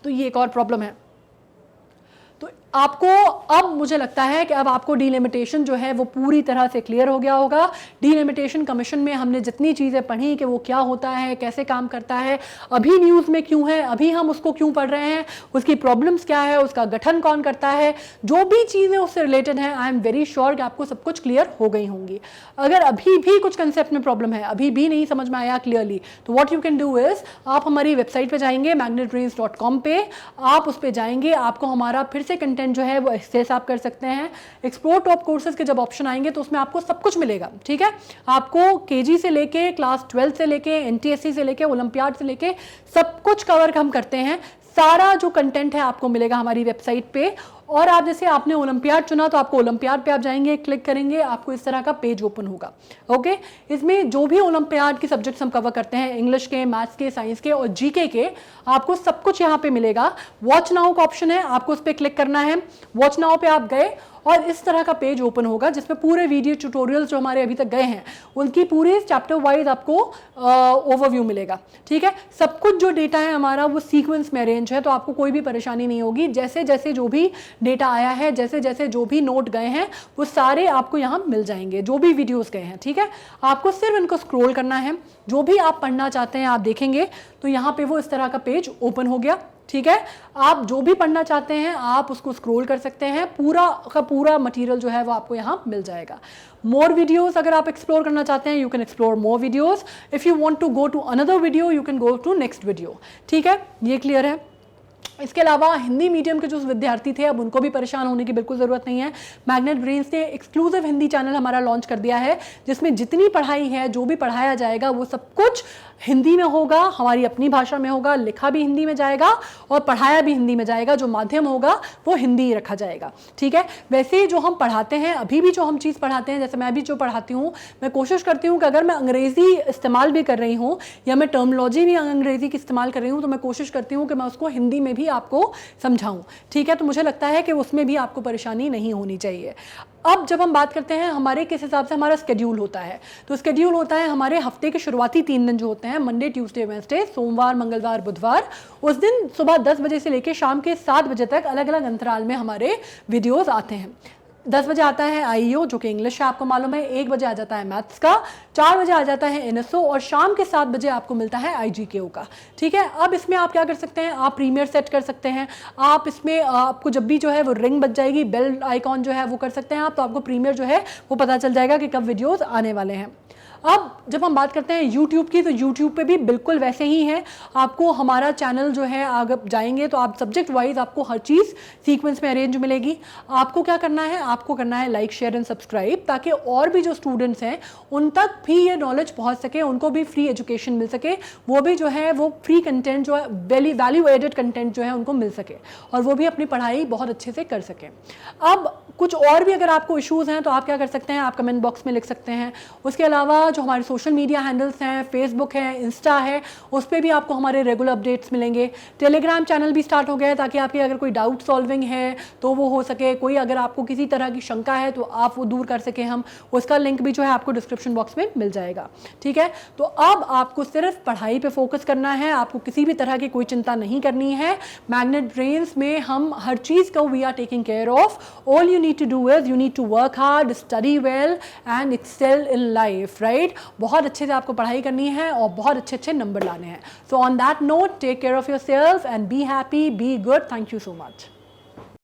तो ये एक और प्रॉब्लम है। तो आपको अब मुझे लगता है कि अब आपको डिलिमिटेशन जो है वो पूरी तरह से क्लियर हो गया होगा। डिलिमिटेशन कमीशन में हमने जितनी चीज़ें पढ़ी कि वो क्या होता है, कैसे काम करता है, अभी न्यूज़ में क्यों है, अभी हम उसको क्यों पढ़ रहे हैं, उसकी प्रॉब्लम्स क्या है, उसका गठन कौन करता है, जो भी चीज़ें उससे रिलेटेड हैं, आई एम वेरी श्योर कि आपको सब कुछ क्लियर हो गई होंगी। अगर अभी भी कुछ कंसेप्ट में प्रॉब्लम है, अभी भी नहीं समझ में आया क्लियरली, तो what you can do is, आप हमारी वेबसाइट पर जाएंगे magnetbrains.com पे, आप उस पर जाएंगे, आपको हमारा फिर से कंटेंट जो है वो एक्सेस आप कर सकते हैं। एक्सप्लोर टॉप कोर्सेज के जब ऑप्शन आएंगे तो उसमें आपको सब कुछ मिलेगा। ठीक है, आपको केजी से लेके क्लास 12 से लेके एनटीएससी से लेके ओलंपियाड से लेके सब कुछ कवर हम करते हैं। सारा जो कंटेंट है आपको मिलेगा हमारी वेबसाइट पे। और आप जैसे आपने ओलंपियाड चुना तो आपको ओलंपियाड पे आप जाएंगे, क्लिक करेंगे, आपको इस तरह का पेज ओपन होगा। ओके, इसमें जो भी ओलंपियाड के सब्जेक्ट्स हम कवर करते हैं, इंग्लिश के, मैथ्स के, साइंस के और जीके के, आपको सब कुछ यहाँ पे मिलेगा। वॉच नाउ का ऑप्शन है, आपको उस पर क्लिक करना है। वॉच नाउ पे आप गए और इस तरह का पेज ओपन होगा जिसमें पूरे वीडियो ट्यूटोरियल्स जो हमारे अभी तक गए हैं उनकी पूरी चैप्टर वाइज आपको ओवरव्यू मिलेगा। ठीक है, सब कुछ जो डेटा है हमारा वो सीक्वेंस में अरेंज है, तो आपको कोई भी परेशानी नहीं होगी। जैसे जैसे जो भी डेटा आया है, जैसे जैसे जो भी नोट गए हैं, वो सारे आपको यहाँ मिल जाएंगे, जो भी वीडियोस गए हैं। ठीक है, आपको सिर्फ इनको स्क्रॉल करना है, जो भी आप पढ़ना चाहते हैं आप देखेंगे तो यहाँ पे वो इस तरह का पेज ओपन हो गया। ठीक है, आप जो भी पढ़ना चाहते हैं आप उसको स्क्रॉल कर सकते हैं, पूरा का पूरा मटेरियल जो है वो आपको यहाँ मिल जाएगा। मोर वीडियोस अगर आप एक्सप्लोर करना चाहते हैं, you can explore more videos. If you want to go to another video, you can go to next video. ठीक है, ये क्लियर है। इसके अलावा हिंदी मीडियम के जो विद्यार्थी थे अब उनको भी परेशान होने की बिल्कुल ज़रूरत नहीं है। मैग्नेट ब्रेन्स ने एक्सक्लूसिव हिंदी चैनल हमारा लॉन्च कर दिया है, जिसमें जितनी पढ़ाई है, जो भी पढ़ाया जाएगा वो सब कुछ हिंदी में होगा, हमारी अपनी भाषा में होगा, लिखा भी हिंदी में जाएगा और पढ़ाया भी हिंदी में जाएगा। जो माध्यम होगा वो हिंदी ही रखा जाएगा, ठीक है। वैसे जो हम पढ़ाते हैं, अभी भी जो हम चीज़ पढ़ाते हैं, जैसे मैं भी जो पढ़ाती हूँ, मैं कोशिश करती हूँ कि अगर मैं अंग्रेज़ी इस्तेमाल भी कर रही हूँ या मैं टर्मिनोलॉजी भी अंग्रेज़ी की इस्तेमाल कर रही हूँ, तो मैं कोशिश करती हूँ कि मैं उसको हिंदी में भी आपको समझाऊँ, ठीक है। तो मुझे लगता है कि उसमें भी आपको परेशानी नहीं होनी चाहिए। अब जब हम बात करते हैं हमारे किस हिसाब से हमारा स्केड्यूल होता है, तो स्केड्यूल होता है हमारे हफ्ते के शुरुआती 3 दिन जो होते हैं, मंडे, ट्यूसडे, वेडनेसडे, सोमवार, मंगलवार, बुधवार। उस दिन सुबह 10 बजे से लेकर शाम के 7 बजे तक अलग अलग अंतराल में हमारे वीडियोस आते हैं। 10 बजे आता है आईईओ जो कि इंग्लिश है, आपको मालूम है। 1 बजे आ जाता है मैथ्स का, 4 बजे आ जाता है एनएसओ और शाम के 7 बजे आपको मिलता है आईजीकेओ का, ठीक है। अब इसमें आप क्या कर सकते हैं, आप प्रीमियर सेट कर सकते हैं। आप इसमें आपको जब भी जो है वो रिंग बज जाएगी, बेल आइकॉन जो है वो कर सकते हैं आप, तो आपको प्रीमियर जो है वो पता चल जाएगा कि कब वीडियोज़ आने वाले हैं। अब जब हम बात करते हैं यूट्यूब की, तो यूट्यूब पे भी बिल्कुल वैसे ही है। आपको हमारा चैनल जो है अगर जाएंगे तो आप सब्जेक्ट वाइज आपको हर चीज़ सीक्वेंस में अरेंज मिलेगी। आपको क्या करना है, आपको करना है लाइक, शेयर एंड सब्सक्राइब, ताकि और भी जो स्टूडेंट्स हैं उन तक भी ये नॉलेज पहुंच सके, उनको भी फ्री एजुकेशन मिल सके, वो भी जो है वो फ्री कंटेंट जो है, वैल्यू एडेड कंटेंट जो है उनको मिल सके और वो भी अपनी पढ़ाई बहुत अच्छे से कर सकें। अब कुछ और भी अगर आपको इश्यूज़ हैं तो आप क्या कर सकते हैं, आप कमेंट बॉक्स में लिख सकते हैं। उसके अलावा जो हमारे सोशल मीडिया हैंडल्स हैं, फेसबुक है, इंस्टा है, उस पर भी आपको हमारे रेगुलर अपडेट्स मिलेंगे। टेलीग्राम चैनल भी स्टार्ट हो गया है ताकि आपकी अगर कोई डाउट सॉल्विंग है तो वो हो सके, कोई अगर आपको किसी तरह की शंका है तो आप वो दूर कर सकें हम, उसका लिंक भी जो है आपको डिस्क्रिप्शन बॉक्स में मिल जाएगा, ठीक है। तो अब आपको सिर्फ पढ़ाई पे फोकस करना है, आपको किसी भी तरह की कोई चिंता नहीं करनी है। मैग्नेट ब्रेन्स में हम हर चीज़ को we are taking care of. All you need to do is you need to work hard, study well and excel in life, right. बहुत अच्छे से आपको पढ़ाई करनी है और बहुत अच्छे अच्छे नंबर लाने हैं। So on that note, take care of yourself and be happy, be good. Thank you so much.